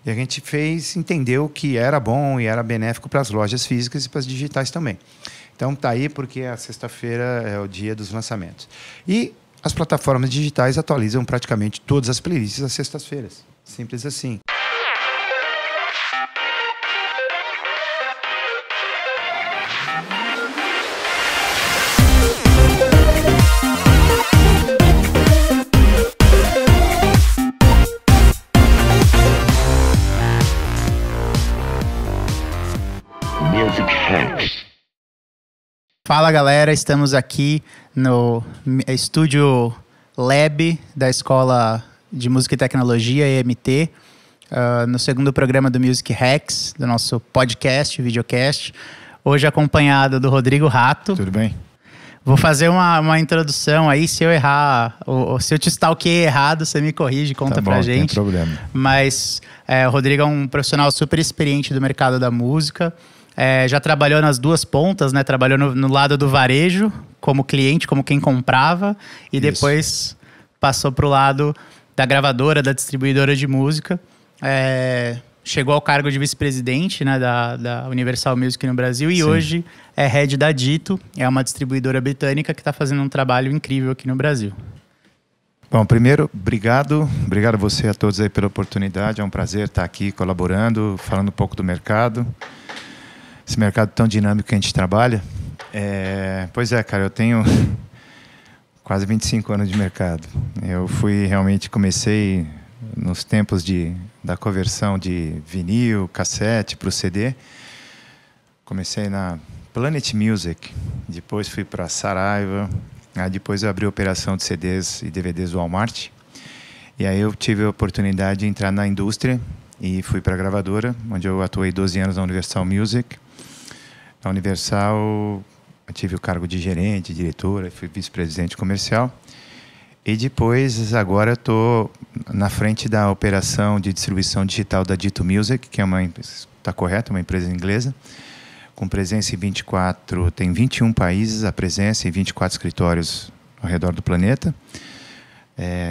E a gente entendeu que era bom e era benéfico para as lojas físicas e para as digitais também. Então tá aí porque a sexta-feira é o dia dos lançamentos. E as plataformas digitais atualizam praticamente todas as playlists às sextas-feiras. Simples assim. Fala galera, estamos aqui no estúdio Lab da Escola de Música e Tecnologia, EMT, no segundo programa do Music Hacks, do nosso podcast, videocast. Hoje acompanhado do Rodrigo Rato. Tudo bem? Vou fazer uma introdução aí, se eu errar, ou se eu te stalkeei errado, você me corrige, conta pra gente. Não tem problema. Mas o Rodrigo é um profissional super experiente do mercado da música. Já trabalhou nas duas pontas, né? Trabalhou no lado do varejo, como cliente, como quem comprava. E depois passou para o lado da gravadora, da distribuidora de música. Chegou ao cargo de vice-presidente, né, da Universal Music no Brasil. E hoje é head da Ditto. É uma distribuidora britânica que está fazendo um trabalho incrível aqui no Brasil. Bom, primeiro, obrigado. Obrigado a você e a todos aí pela oportunidade. É um prazer estar aqui colaborando, falando um pouco do mercado. Esse mercado tão dinâmico que a gente trabalha. Pois é, cara, eu tenho quase 25 anos de mercado. Eu comecei nos tempos da conversão de vinil, cassete para o CD. Comecei na Planet Music, depois fui para Saraiva, aí depois eu abri a operação de CDs e DVDs do Walmart. E aí eu tive a oportunidade de entrar na indústria e fui para a gravadora, onde eu atuei 12 anos na Universal Music. Na Universal, eu tive o cargo de gerente, diretora, fui vice-presidente comercial. E depois, agora, eu estou na frente da operação de distribuição digital da Ditto Music, que é está correto, uma empresa inglesa, com presença em 21 países, a presença em 24 escritórios ao redor do planeta.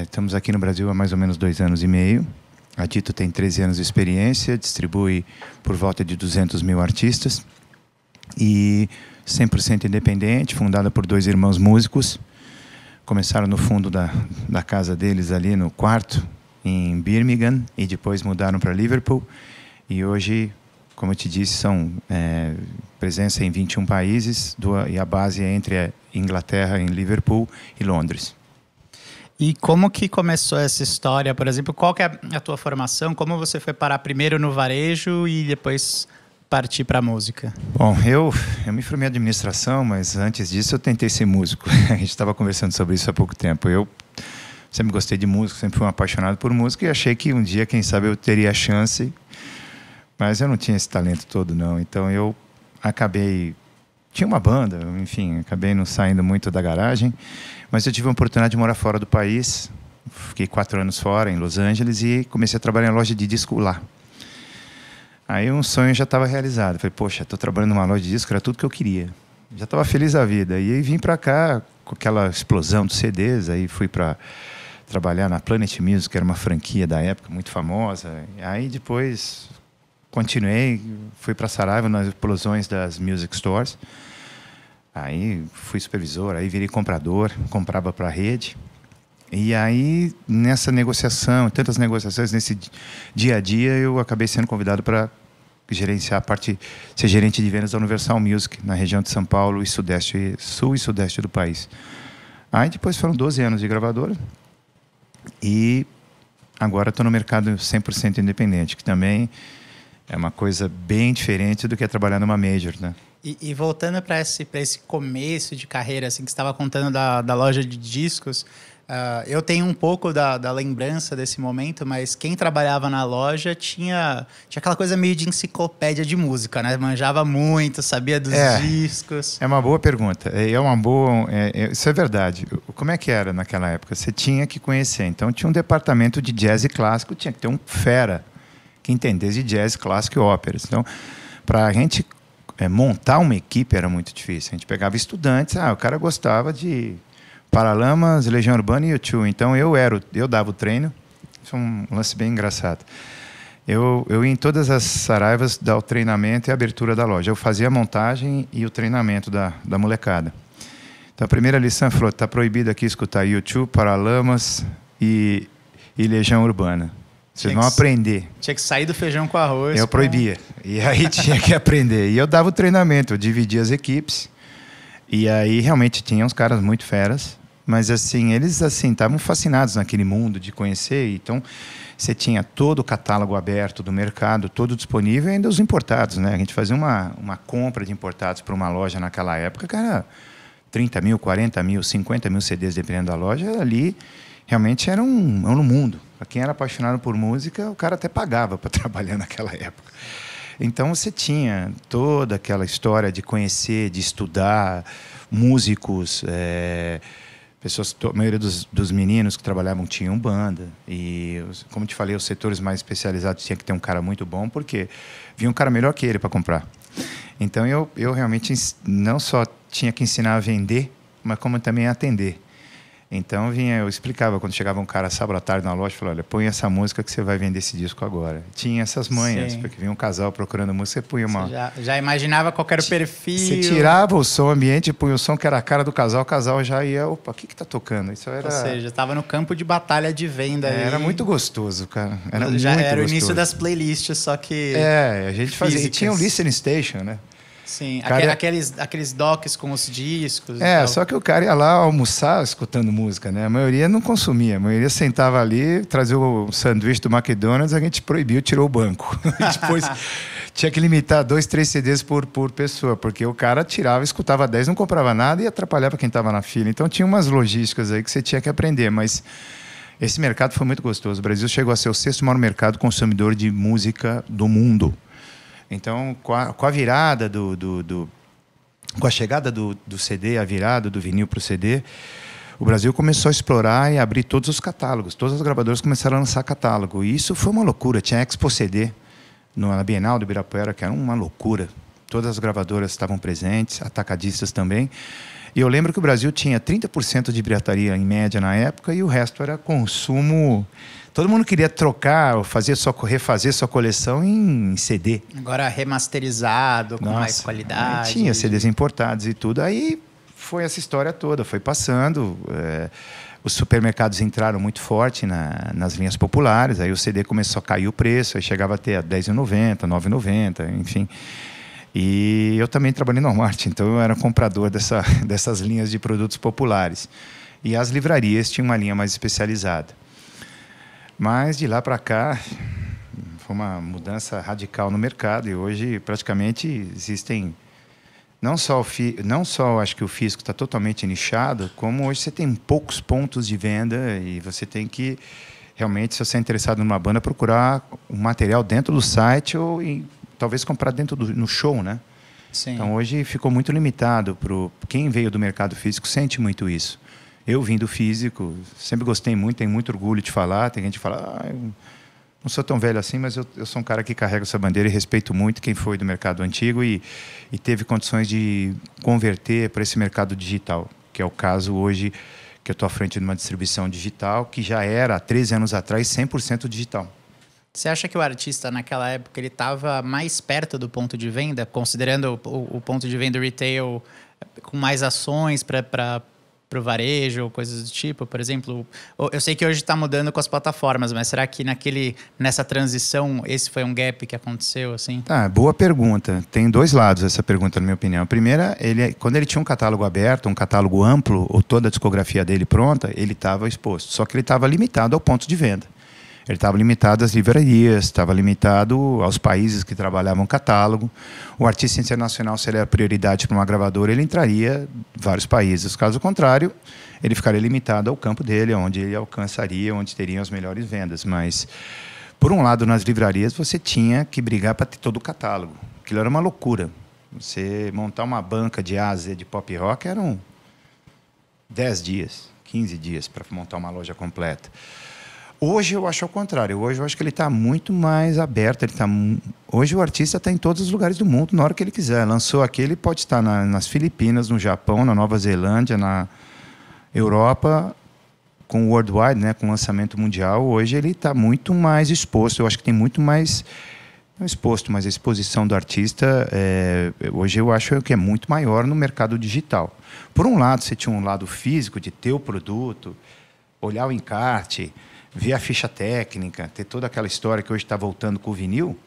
Estamos aqui no Brasil há mais ou menos 2 anos e meio. A Ditto tem 13 anos de experiência, distribui por volta de 200 mil artistas. E 100% independente, fundada por 2 irmãos músicos. Começaram no fundo da casa deles, ali no quarto, em Birmingham, e depois mudaram para Liverpool. E hoje, como eu te disse, são presença em 21 países, e a base é entre a Inglaterra, em Liverpool, e Londres. E como que começou essa história? Por exemplo, qual que é a tua formação? Como você foi parar primeiro no varejo e depois partir para a música? Bom, eu me formei em administração, mas antes disso eu tentei ser músico. A gente estava conversando sobre isso há pouco tempo. Eu sempre gostei de música, sempre fui um apaixonado por música e achei que um dia, quem sabe, eu teria a chance, mas eu não tinha esse talento todo, não. Então eu tinha uma banda, enfim, acabei não saindo muito da garagem, mas eu tive a oportunidade de morar fora do país. Fiquei 4 anos fora, em Los Angeles, e comecei a trabalhar em loja de disco lá. Aí um sonho já estava realizado. Falei, poxa, estou trabalhando numa loja de disco, era tudo que eu queria. Já estava feliz da vida. E aí vim para cá com aquela explosão de CDs. Aí fui para trabalhar na Planet Music, que era uma franquia da época, muito famosa. Aí depois continuei, fui para Saraiva nas explosões das music stores. Aí fui supervisor, aí virei comprador, comprava para a rede. E aí, nessa negociação, tantas negociações, nesse dia a dia, eu acabei sendo convidado para gerenciar ser gerente de vendas da Universal Music, na região de São Paulo, sul e sudeste do país. Aí depois foram 12 anos de gravadora e agora estou no mercado 100% independente, que também é uma coisa bem diferente do que é trabalhar numa major, né? E voltando para esse começo de carreira, assim, que você estava contando da loja de discos, eu tenho um pouco da lembrança desse momento, mas quem trabalhava na loja tinha aquela coisa meio de enciclopédia de música, né? Manjava muito, sabia dos discos. É uma boa pergunta. Isso é verdade. Como é que era naquela época? Você tinha que conhecer. Então, tinha um departamento de jazz e clássico, tinha que ter um fera que entendesse de jazz, clássico e óperas. Então, para a gente montar uma equipe era muito difícil. A gente pegava estudantes, o cara gostava de Paralamas, Legião Urbana e U2. Então eu dava o treino. Isso é um lance bem engraçado. Eu ia em todas as saraivas dar o treinamento e a abertura da loja. Eu fazia a montagem e o treinamento da molecada. Então, a primeira lição falou, está proibido aqui escutar YouTube, Paralamas e Legião Urbana. Vocês vão aprender. Tinha que sair do feijão com arroz. Eu proibia. E aí tinha que aprender. E eu dava o treinamento, eu dividia as equipes. E aí realmente tinha uns caras muito feras. Mas assim, eles assim estavam fascinados naquele mundo de conhecer. Então, você tinha todo o catálogo aberto do mercado, todo disponível, e ainda os importados, né? A gente fazia uma compra de importados para uma loja naquela época, que era 30 mil, 40 mil, 50 mil CDs, dependendo da loja. Ali realmente era um mundo. Para quem era apaixonado por música, o cara até pagava para trabalhar naquela época. Então, você tinha toda aquela história de conhecer, de estudar, músicos... pessoas, a maioria dos meninos que trabalhavam tinham banda. E, como te falei, os setores mais especializados tinha que ter um cara muito bom, porque vinha um cara melhor que ele para comprar. Então, eu realmente não só tinha que ensinar a vender, mas como também a atender. Então, eu explicava, quando chegava um cara sábado à tarde na loja, falava, olha, põe essa música que você vai vender esse disco agora. Tinha essas manhas, porque vinha um casal procurando música, você punha uma... Você já imaginava qual era o perfil. Você tirava o som ambiente e punha o som que era a cara do casal, o casal já ia, opa, o que está tocando? Isso era... Ou seja, estava no campo de batalha de venda. Era muito gostoso, cara. Era o início das playlists, só que... a gente fazia. E tinha um listening station, né? Sim, aqueles docks com os discos. Só que o cara ia lá almoçar escutando música, né? A maioria não consumia. A maioria sentava ali, trazia o sanduíche do McDonald's, a gente proibiu, tirou o banco. Depois tinha que limitar 2, 3 CDs por pessoa, porque o cara tirava, escutava 10, não comprava nada e atrapalhava quem estava na fila. Então tinha umas logísticas aí que você tinha que aprender, mas esse mercado foi muito gostoso. O Brasil chegou a ser o 6º maior mercado consumidor de música do mundo. Então, com a virada com a chegada do CD, a virada do vinil para o CD, o Brasil começou a explorar e abrir todos os catálogos. Todas as gravadoras começaram a lançar catálogo. E isso foi uma loucura. Tinha Expo CD na Bienal do Ibirapuera, que era uma loucura. Todas as gravadoras estavam presentes, atacadistas também. E eu lembro que o Brasil tinha 30% de pirataria em média na época e o resto era consumo... Todo mundo queria trocar, refazer sua coleção em CD. Agora remasterizado, com mais qualidade. Tinha CDs importados e tudo. Aí foi essa história toda, foi passando. Os supermercados entraram muito forte nas linhas populares. Aí o CD começou a cair o preço, aí chegava até R$10,90, R$9,90, enfim. E eu também trabalhei no Walmart, então eu era comprador dessas linhas de produtos populares. E as livrarias tinham uma linha mais especializada. Mas de lá para cá foi uma mudança radical no mercado e hoje praticamente existem não só acho que o físico está totalmente nichado, como hoje você tem poucos pontos de venda e você tem que realmente, se você é interessado numa banda, procurar um material dentro do site ou talvez comprar no show, né? Sim. Então hoje ficou muito limitado quem veio do mercado físico sente muito isso. Eu vim do físico, sempre gostei muito, tenho muito orgulho de falar. Tem gente que fala, eu não sou tão velho assim, mas eu sou um cara que carrega essa bandeira e respeito muito quem foi do mercado antigo e teve condições de converter para esse mercado digital, que é o caso hoje que eu estou à frente de uma distribuição digital, que já era, há 13 anos atrás, 100% digital. Você acha que o artista, naquela época, ele estava mais perto do ponto de venda, considerando o ponto de venda retail com mais ações para o varejo ou coisas do tipo, por exemplo? Eu sei que hoje está mudando com as plataformas, mas será que nessa transição esse foi um gap que aconteceu? Assim? Boa pergunta. Tem dois lados essa pergunta, na minha opinião. A primeira, quando ele tinha um catálogo aberto, um catálogo amplo, ou toda a discografia dele pronta, ele estava exposto. Só que ele estava limitado ao ponto de venda. Ele estava limitado às livrarias, estava limitado aos países que trabalhavam catálogo. O artista internacional, se ele era prioridade para uma gravadora, ele entraria em vários países. Caso contrário, ele ficaria limitado ao campo dele, onde ele alcançaria, onde teriam as melhores vendas. Mas, por um lado, nas livrarias, você tinha que brigar para ter todo o catálogo. Aquilo era uma loucura. Você montar uma banca de A a Z de pop rock eram 10 dias, 15 dias para montar uma loja completa. Hoje eu acho ao contrário. Hoje eu acho que ele está muito mais aberto. Hoje o artista está em todos os lugares do mundo, na hora que ele quiser. Lançou aqui, ele pode estar nas Filipinas, no Japão, na Nova Zelândia, na Europa, com o worldwide, né, com o lançamento mundial, hoje ele está muito mais exposto. Eu acho que tem muito mais... Não exposto, mas a exposição do artista, hoje eu acho que é muito maior no mercado digital. Por um lado, você tinha um lado físico de ter o produto, olhar o encarte, ver a ficha técnica, ter toda aquela história que hoje está voltando com o vinil.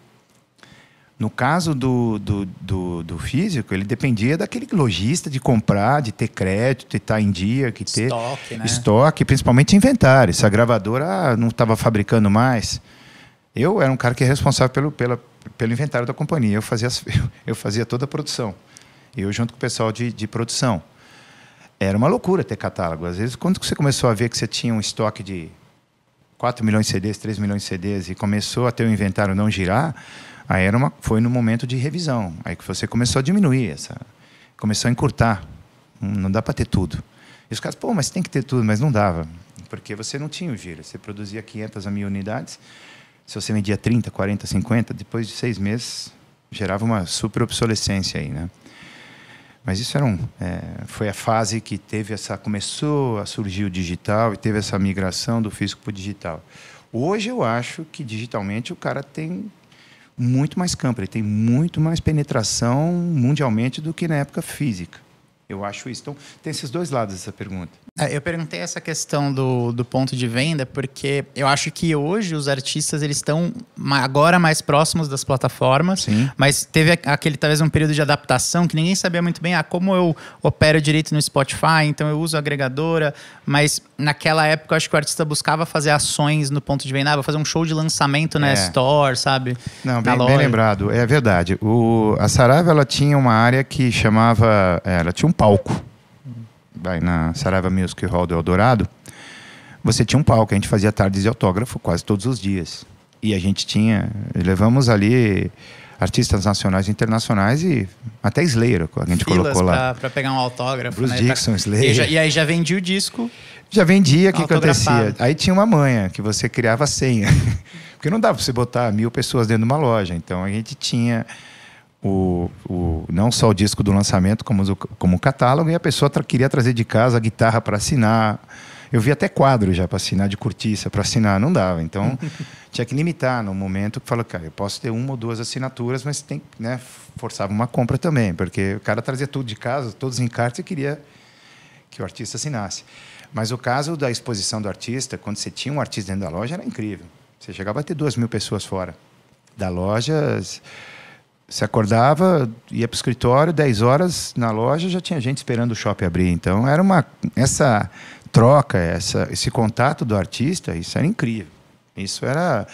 No caso do físico, ele dependia daquele lojista de comprar, de ter crédito, de estar em dia, que ter estoque, né? Estoque, principalmente inventário. Se a gravadora não estava fabricando mais, eu era um cara que é responsável pelo inventário da companhia. Eu fazia toda a produção. Eu junto com o pessoal de produção. Era uma loucura ter catálogo. Às vezes, quando você começou a ver que você tinha um estoque de 4 milhões de CDs, 3 milhões de CDs e começou a ter o inventário não girar, aí foi no momento de revisão. Aí que você começou a diminuir, começou a encurtar. Não dá para ter tudo. E os caras, mas tem que ter tudo, mas não dava. Porque você não tinha o giro. Você produzia 500 a 1.000 unidades. Se você vendia 30, 40, 50, depois de 6 meses, gerava uma super obsolescência aí, né? Mas isso foi a fase que começou a surgir o digital e teve essa migração do físico para o digital. Hoje eu acho que digitalmente o cara tem muito mais campo, ele tem muito mais penetração mundialmente do que na época física. Eu acho isso. Então, tem esses dois lados dessa pergunta. Eu perguntei essa questão do ponto de venda porque eu acho que hoje os artistas eles estão agora mais próximos das plataformas. Sim. Mas teve talvez um período de adaptação que ninguém sabia muito bem como eu opero direito no Spotify, então eu uso a agregadora, mas naquela época eu acho que o artista buscava fazer ações no ponto de venda, vou fazer um show de lançamento na Store, sabe? Não, bem lembrado, é verdade. A Saraiva ela tinha uma área que chamava, ela tinha um palco. Na Saraiva Music Hall do Eldorado, você tinha um palco, a gente fazia tardes de autógrafo quase todos os dias. E a gente levamos ali artistas nacionais e internacionais e até Slayer, a gente colocou lá. Para pegar um autógrafo. Bruce Dickinson, Slayer. E aí já vendia o disco. Já vendia, o que acontecia? Aí tinha uma manha, que você criava a senha. Porque não dava para você botar 1.000 pessoas dentro de uma loja. Então a gente tinha... não só o disco do lançamento, como o catálogo, e a pessoa queria trazer de casa a guitarra para assinar. Eu vi até quadro já para assinar, de cortiça para assinar, não dava. Então, tinha que limitar no momento que falou, cara, eu posso ter 1 ou 2 assinaturas, mas tem, né, forçava uma compra também, porque o cara trazia tudo de casa, todos os encartes, e queria que o artista assinasse. Mas o caso da exposição do artista, quando você tinha um artista dentro da loja, era incrível. Você chegava a ter 2.000 pessoas fora da loja. Você acordava, ia para o escritório, 10 horas na loja, já tinha gente esperando o shopping abrir. Então, era essa troca, esse contato do artista, isso era incrível. Isso era...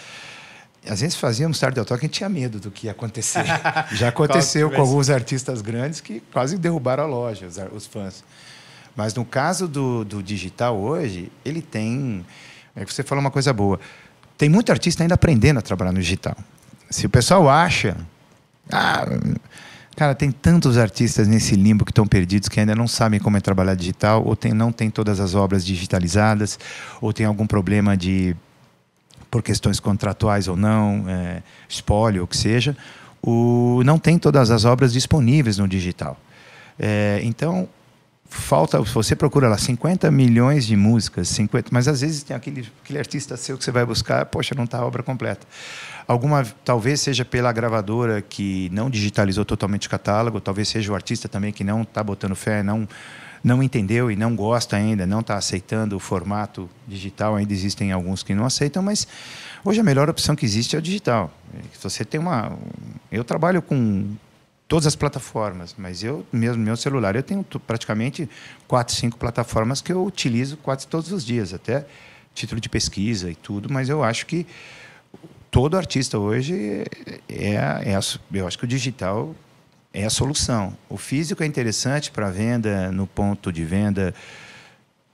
Às vezes fazíamos tarde de autógrafo, a gente tinha medo do que ia acontecer. Já aconteceu com alguns artistas grandes que quase derrubaram a loja, os fãs. Mas no caso do digital hoje, ele tem... Você falou uma coisa boa. Tem muito artista ainda aprendendo a trabalhar no digital. Se o pessoal acha... cara, tem tantos artistas nesse limbo que estão perdidos que ainda não sabem como é trabalhar digital, ou não tem todas as obras digitalizadas, ou tem algum problema por questões contratuais ou não, espólio, ou o que seja, não tem todas as obras disponíveis no digital. Então, você procura lá 50 milhões de músicas, mas às vezes tem aquele artista seu que você vai buscar, poxa, não está a obra completa. Talvez seja pela gravadora que não digitalizou totalmente o catálogo, talvez seja o artista também que não está botando fé, não entendeu e não gosta ainda, não está aceitando o formato digital. Ainda existem alguns que não aceitam, mas hoje a melhor opção que existe é o digital. Você tem eu trabalho com todas as plataformas, mas eu mesmo no meu celular eu tenho praticamente 4, 5 plataformas que eu utilizo quase todos os dias, até título de pesquisa e tudo, mas eu acho que todo artista hoje eu acho que o digital é a solução. O físico é interessante para venda, no ponto de venda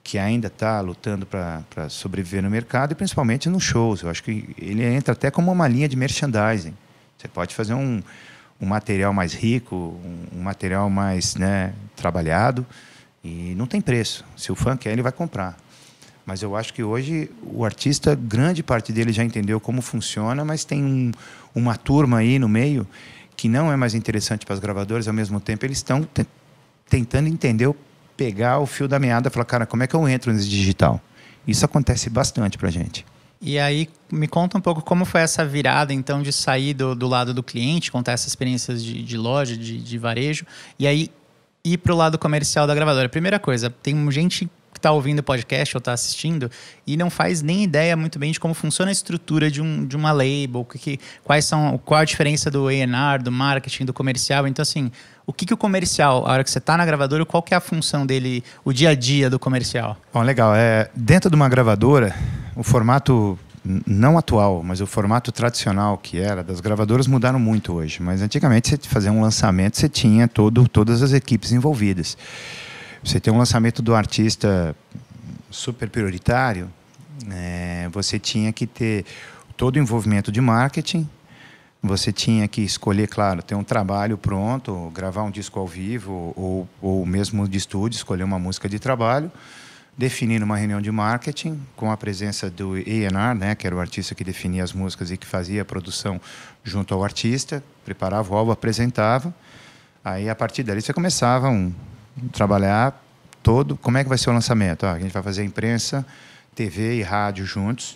que ainda está lutando para sobreviver no mercado, e principalmente nos shows. Eu acho que ele entra até como uma linha de merchandising. Você pode fazer um material mais rico, um material mais, né, trabalhado, e não tem preço. Se o fã quer, ele vai comprar. Mas eu acho que hoje o artista, grande parte dele já entendeu como funciona, mas tem uma turma aí no meio que não é mais interessante para as gravadoras. Ao mesmo tempo, eles estão tentando entender, pegar o fio da meada e falar, cara, como é que eu entro nesse digital? Isso acontece bastante para a gente. E aí, me conta um pouco como foi essa virada, então, de sair do lado do cliente, contar essas experiências de loja, de varejo, e aí ir para o lado comercial da gravadora. Primeira coisa, tem gente que está ouvindo o podcast ou está assistindo e não faz nem ideia muito bem de como funciona a estrutura de uma label, qual a diferença do A&R, do marketing, do comercial. Então, assim, o que o comercial, a hora que você está na gravadora, qual que é a função dele, o dia a dia do comercial? Bom, legal. Dentro de uma gravadora, o formato não atual, mas o formato tradicional que era das gravadoras mudaram muito hoje. Mas antigamente, você fazia um lançamento, você tinha todas as equipes envolvidas. Você tem um lançamento do artista super prioritário, você tinha que ter todo o envolvimento de marketing, você tinha que escolher, claro, ter um trabalho pronto, gravar um disco ao vivo ou mesmo de estúdio, escolher uma música de trabalho, definir uma reunião de marketing com a presença do A&R, né, que era o artista que definia as músicas e que fazia a produção junto ao artista, preparava o álbum, apresentava. Aí, a partir dali, você começava trabalhar como é que vai ser o lançamento. A gente vai fazer imprensa, TV e rádio juntos.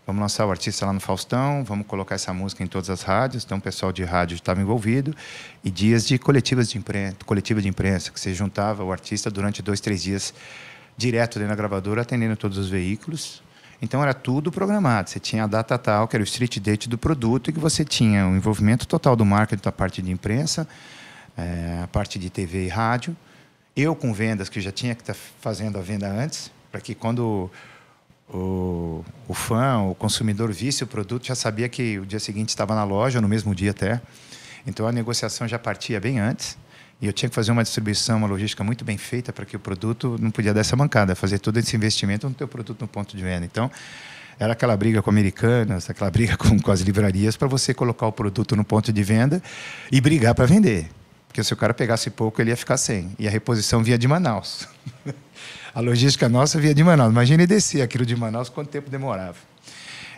Vamos lançar o artista lá no Faustão, vamos colocar essa música em todas as rádios. Então, o pessoal de rádio estava envolvido. E dias de coletiva de imprensa, que você juntava o artista durante 2, 3 dias direto dentro da gravadora, atendendo todos os veículos. Então, era tudo programado. Você tinha a data tal, que era o street date do produto, e que você tinha o envolvimento total do marketing, da parte de imprensa, a parte de TV e rádio. Eu com vendas, que já tinha que estar fazendo a venda antes, para que quando o fã, o consumidor visse o produto, já sabia que o dia seguinte estava na loja, no mesmo dia até. Então, a negociação já partia bem antes. E eu tinha que fazer uma distribuição, uma logística muito bem feita para que o produto não podia dar essa mancada, fazer todo esse investimento no teu produto no ponto de venda. Então, era aquela briga com Americanas, aquela briga com as livrarias para você colocar o produto no ponto de venda e brigar para vender. Porque se o cara pegasse pouco, ele ia ficar sem. E a reposição via de Manaus. A logística nossa via de Manaus. Imagina descer aquilo de Manaus, quanto tempo demorava.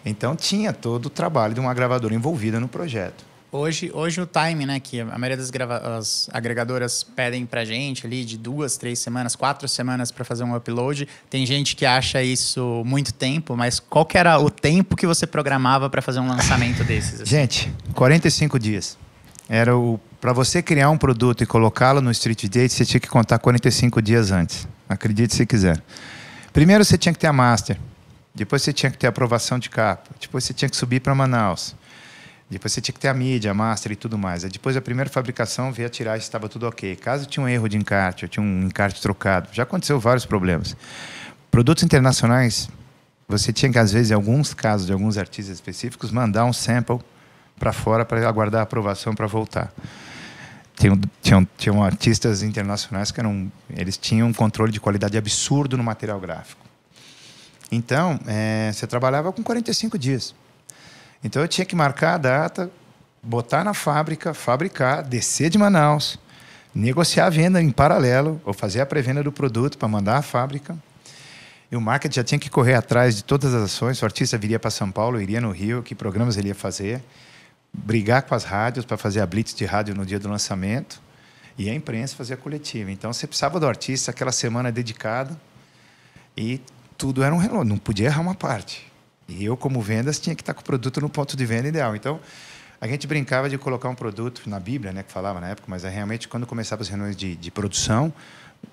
Então, tinha todo o trabalho de uma gravadora envolvida no projeto. Hoje o time, né, que a maioria das agregadoras pedem pra gente ali de 2, 3 semanas, 4 semanas para fazer um upload. Tem gente que acha isso muito tempo, mas qual que era o tempo que você programava para fazer um lançamento desses? Assim? Gente, 45 dias. Para você criar um produto e colocá-lo no Street Date, você tinha que contar 45 dias antes. Acredite se quiser. Primeiro você tinha que ter a master. Depois você tinha que ter a aprovação de capa. Depois você tinha que subir para Manaus. Depois você tinha que ter a mídia, a master e tudo mais. Depois da primeira fabricação, veio a tiragem, estava tudo ok. Caso tinha um erro de encarte, ou tinha um encarte trocado, já aconteceu vários problemas. Produtos internacionais, você tinha que, às vezes, em alguns casos de alguns artistas específicos, mandar um sample para fora para aguardar a aprovação para voltar. Tinham artistas internacionais que eles tinham um controle de qualidade absurdo no material gráfico. Então, você trabalhava com 45 dias. Então, eu tinha que marcar a data, botar na fábrica, fabricar, descer de Manaus, negociar a venda em paralelo, ou fazer a pré-venda do produto para mandar à fábrica. E o marketing já tinha que correr atrás de todas as ações. O artista viria para São Paulo, iria no Rio, que programas ele ia fazer. Brigar com as rádios para fazer a blitz de rádio no dia do lançamento. E a imprensa fazer a coletiva. Então, você precisava do artista aquela semana dedicada. E tudo era um relógio, não podia errar uma parte. E eu, como vendas, tinha que estar com o produto no ponto de venda ideal. Então, a gente brincava de colocar um produto na Bíblia, né, que falava na época, mas realmente, quando começava as reuniões de produção,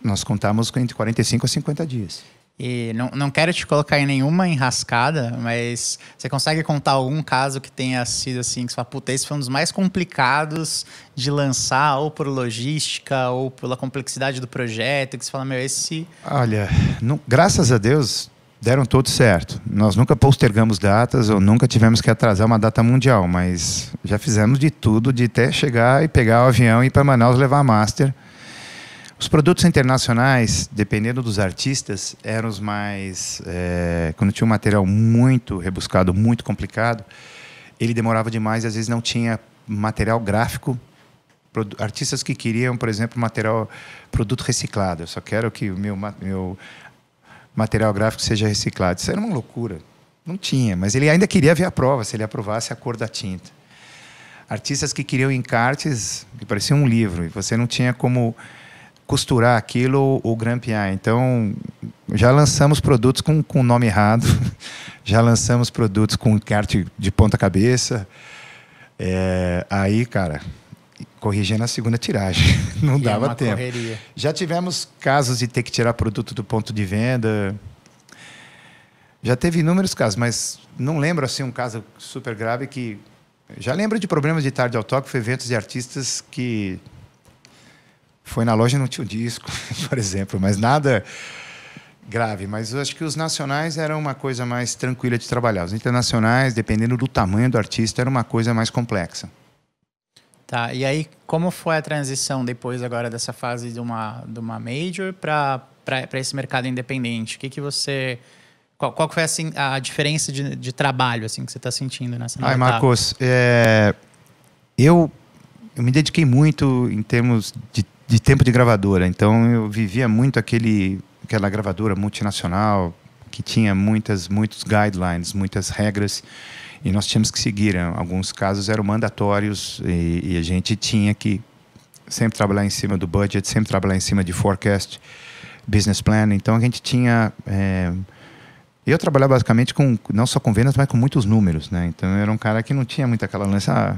nós contávamos entre 45 a 50 dias. E não quero te colocar em nenhuma enrascada, mas você consegue contar algum caso que tenha sido assim, que você fala, puta, esse foi um dos mais complicados de lançar, ou por logística, ou pela complexidade do projeto, que você fala, meu, esse... Olha, graças a Deus, deram tudo certo. Nós nunca postergamos datas, ou nunca tivemos que atrasar uma data mundial, mas já fizemos de tudo, de até chegar e pegar o avião e ir para Manaus levar a master. Os produtos internacionais, dependendo dos artistas, eram os mais... quando tinha um material muito rebuscado, muito complicado, ele demorava demais e às vezes não tinha material gráfico. Artistas que queriam, por exemplo, produto reciclado. Eu só quero que o meu material gráfico seja reciclado. Isso era uma loucura. Não tinha, mas ele ainda queria ver a prova, se ele aprovasse a cor da tinta. Artistas que queriam encartes que pareciam um livro e você não tinha como costurar aquilo ou grampear. Então, já lançamos produtos com o nome errado, já lançamos produtos com encarte de ponta cabeça. Aí, cara, corrigir na segunda tiragem, não dava tempo. Correria. Já tivemos casos de ter que tirar produto do ponto de venda. Já teve inúmeros casos, mas não lembro assim um caso super grave que... Já lembro de problemas de tarde autógrafo, eventos de artistas que foi na loja e não tinha o disco, por exemplo, mas nada grave. Mas eu acho que os nacionais eram uma coisa mais tranquila de trabalhar. Os internacionais, dependendo do tamanho do artista, era uma coisa mais complexa. Tá, e aí como foi a transição depois agora dessa fase de uma major para esse mercado independente? O que você... Qual foi assim, a diferença de trabalho assim, que você está sentindo nessa nova etapa? Marcos, eu me dediquei muito em termos de tempo de gravadora. Então, eu vivia muito aquela gravadora multinacional que tinha muitos guidelines, muitas regras. E nós tínhamos que seguir. Alguns casos eram mandatórios e a gente tinha que sempre trabalhar em cima do budget, sempre trabalhar em cima de forecast, business plan. Então, a gente tinha... Eu trabalhava basicamente não só com vendas, mas com muitos números, né? Então, eu era um cara que não tinha muita aquela lança...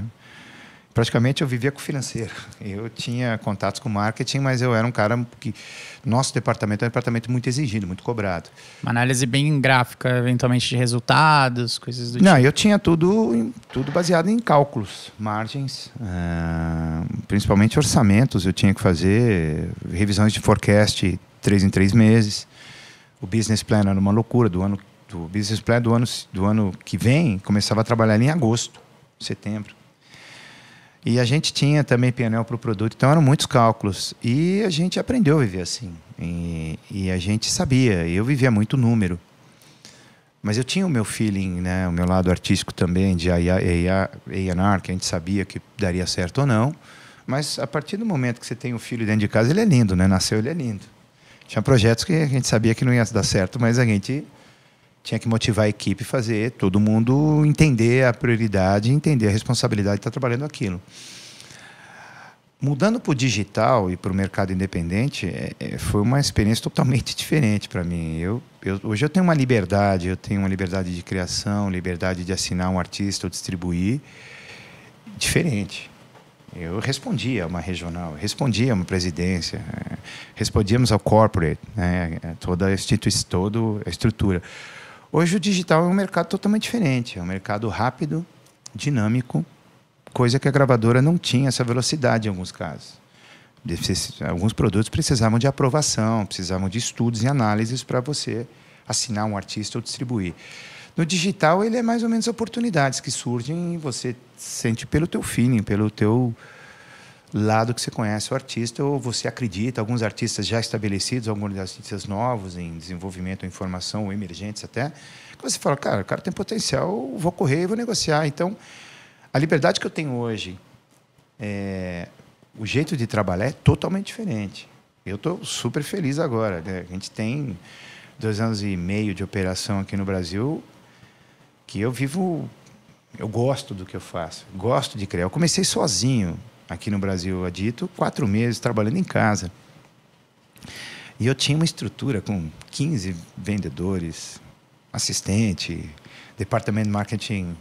Praticamente, eu vivia com o financeiro. Eu tinha contatos com marketing, mas eu era um cara que... Nosso departamento é um departamento muito exigido, muito cobrado. Uma análise bem gráfica, eventualmente, de resultados, coisas do tipo. Não, eu tinha tudo baseado em cálculos, margens, principalmente orçamentos. Eu tinha que fazer revisões de forecast 3 em 3 meses. O business plan era uma loucura. Do business plan do ano que vem, começava a trabalhar em agosto, setembro. E a gente tinha também P&L para o produto, então eram muitos cálculos. E a gente aprendeu a viver assim. E a gente sabia, eu vivia muito número. Mas eu tinha o meu feeling, né, o meu lado artístico também, de A&R, que a gente sabia que daria certo ou não. Mas a partir do momento que você tem um filho dentro de casa, ele é lindo, né? Nasceu, ele é lindo. Tinha projetos que a gente sabia que não ia dar certo, mas a gente tinha que motivar a equipe, fazer todo mundo entender a prioridade, entender a responsabilidade de estar trabalhando aquilo. Mudando para o digital e para o mercado independente, foi uma experiência totalmente diferente para mim. Hoje eu tenho uma liberdade, de criação, liberdade de assinar um artista ou distribuir, diferente. Eu respondia a uma regional, respondia a uma presidência, respondíamos ao corporate, né, toda a estrutura. Hoje o digital é um mercado totalmente diferente, é um mercado rápido, dinâmico, coisa que a gravadora não tinha essa velocidade em alguns casos. Alguns produtos precisavam de aprovação, precisavam de estudos e análises para você assinar um artista ou distribuir. No digital, ele é mais ou menos oportunidades que surgem e você sente pelo teu feeling, pelo teu lado que você conhece o artista ou você acredita. Alguns artistas já estabelecidos, alguns artistas novos em desenvolvimento, em formação ou emergentes até, que você fala, cara, o cara tem potencial, vou correr e vou negociar. Então, a liberdade que eu tenho hoje, o jeito de trabalhar é totalmente diferente. Eu estou super feliz agora, né? A gente tem 2 anos e meio de operação aqui no Brasil, que eu gosto do que eu faço, gosto de criar. Eu comecei sozinho aqui no Brasil, Adito, 4 meses trabalhando em casa. E eu tinha uma estrutura com 15 vendedores, assistente, departamento de marketing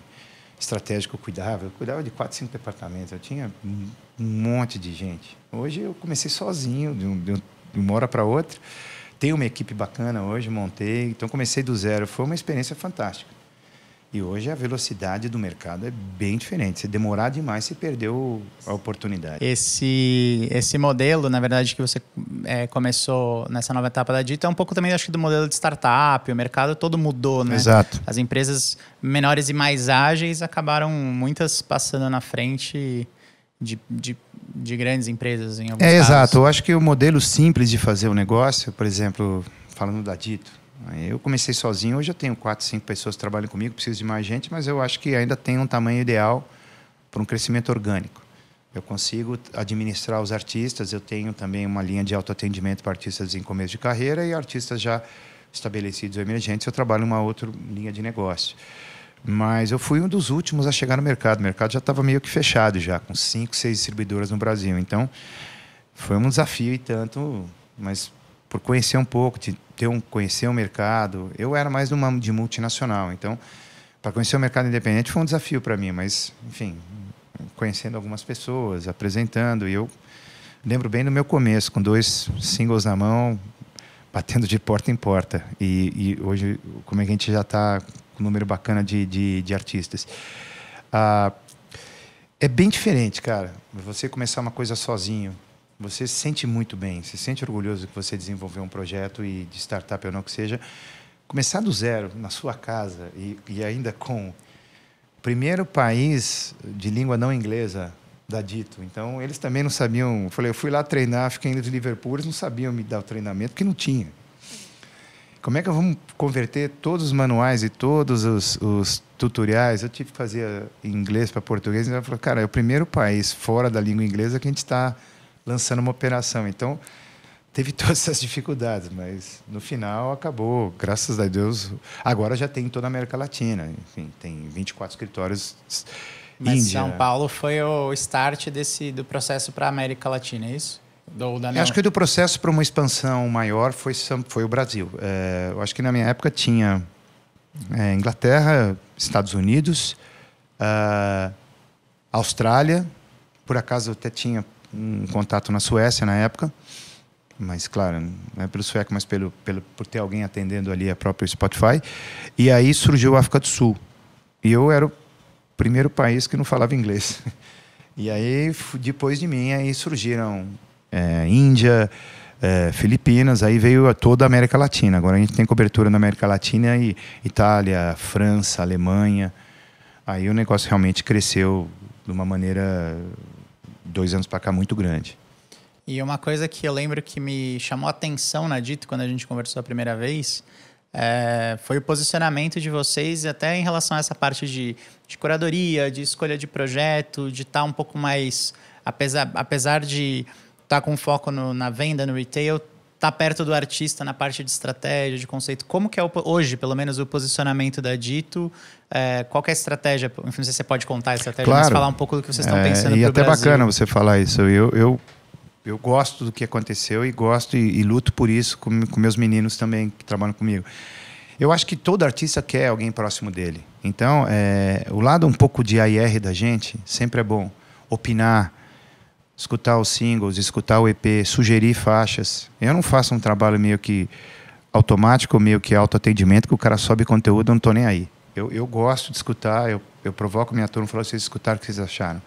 estratégico eu cuidava de 4, 5 departamentos, eu tinha um monte de gente. Hoje eu comecei sozinho, de uma hora para outra. Tenho uma equipe bacana hoje, montei, então comecei do zero. Foi uma experiência fantástica. E hoje a velocidade do mercado é bem diferente. Se demorar demais, você perdeu a oportunidade. Esse modelo, na verdade, que você começou nessa nova etapa da Dito, é um pouco também, acho que, do modelo de startup. O mercado todo mudou, né? Exato. As empresas menores e mais ágeis acabaram muitas passando na frente de grandes empresas, em alguns casos. Exato. Eu acho que o modelo simples de fazer o negócio, por exemplo, falando da Dito, eu comecei sozinho, hoje eu tenho 4, 5 pessoas que trabalham comigo, preciso de mais gente, mas eu acho que ainda tem um tamanho ideal para um crescimento orgânico. Eu consigo administrar os artistas, eu tenho também uma linha de autoatendimento para artistas em começo de carreira e artistas já estabelecidos ou emergentes, eu trabalho em uma outra linha de negócio. Mas eu fui um dos últimos a chegar no mercado. O mercado já estava meio que fechado, já com 5, 6 distribuidoras no Brasil. Então, foi um desafio e tanto, mas por conhecer um pouco, conhecer o mercado. Eu era mais de multinacional, então, para conhecer o mercado independente foi um desafio para mim, mas, enfim, conhecendo algumas pessoas, apresentando, e eu lembro bem do meu começo, com 2 singles na mão, batendo de porta em porta. E hoje, como é que a gente já está com um número bacana de artistas. É bem diferente, cara. Você começar uma coisa sozinho, você se sente muito bem, se sente orgulhoso que você desenvolveu um projeto e de startup ou não que seja. Começar do zero, na sua casa, e ainda com o primeiro país de língua não inglesa da Dito. Então, eles também não sabiam. Eu fui lá treinar, fiquei indo de Liverpool, eles não sabiam me dar o treinamento, porque não tinha. Como é que vamos converter todos os manuais e todos os tutoriais? Eu tive que fazer em inglês para português. E ela falou, cara, é o primeiro país fora da língua inglesa que a gente está lançando uma operação. Então, teve todas essas dificuldades, mas no final acabou, graças a Deus. Agora já tem em toda a América Latina. Enfim, tem 24 escritórios. Mas Índia. São Paulo foi o start do processo para a América Latina, é isso? Acho que do processo para uma expansão maior foi o Brasil. Eu acho que na minha época tinha Inglaterra, Estados Unidos, Austrália. Por acaso eu até tinha um contato na Suécia na época, mas claro, não é pelo sueco, mas por ter alguém atendendo ali a própria Spotify. E aí surgiu a África do Sul. E eu era o primeiro país que não falava inglês. E aí, depois de mim, aí surgiram Índia, Filipinas, aí veio toda a América Latina. Agora a gente tem cobertura na América Latina e Itália, França, Alemanha. Aí o negócio realmente cresceu de uma maneira, 2 anos para cá, muito grande. E uma coisa que eu lembro que me chamou a atenção na Dito, quando a gente conversou a primeira vez, foi o posicionamento de vocês até em relação a essa parte de curadoria, de escolha de projeto, de estar um pouco mais, apesar de estar com foco na venda, no retail, estar perto do artista na parte de estratégia, de conceito. Como que é hoje, pelo menos, o posicionamento da Dito? Qual que é a estratégia? Enfim, não sei se você pode contar a estratégia, claro. Mas falar um pouco do que vocês estão pensando E para o até Brasil. bacana você falar isso. Eu gosto do que aconteceu e gosto e luto por isso com meus meninos também que trabalham comigo. Eu acho que todo artista quer alguém próximo dele. Então, o lado um pouco de AR da gente sempre é bom. Opinar, escutar os singles, escutar o EP, sugerir faixas. Eu não faço um trabalho meio que automático, meio que autoatendimento, que o cara sobe conteúdo, eu não estou nem aí. Eu gosto de escutar, eu provoco minha turma e falo, vocês escutaram o que vocês acharam.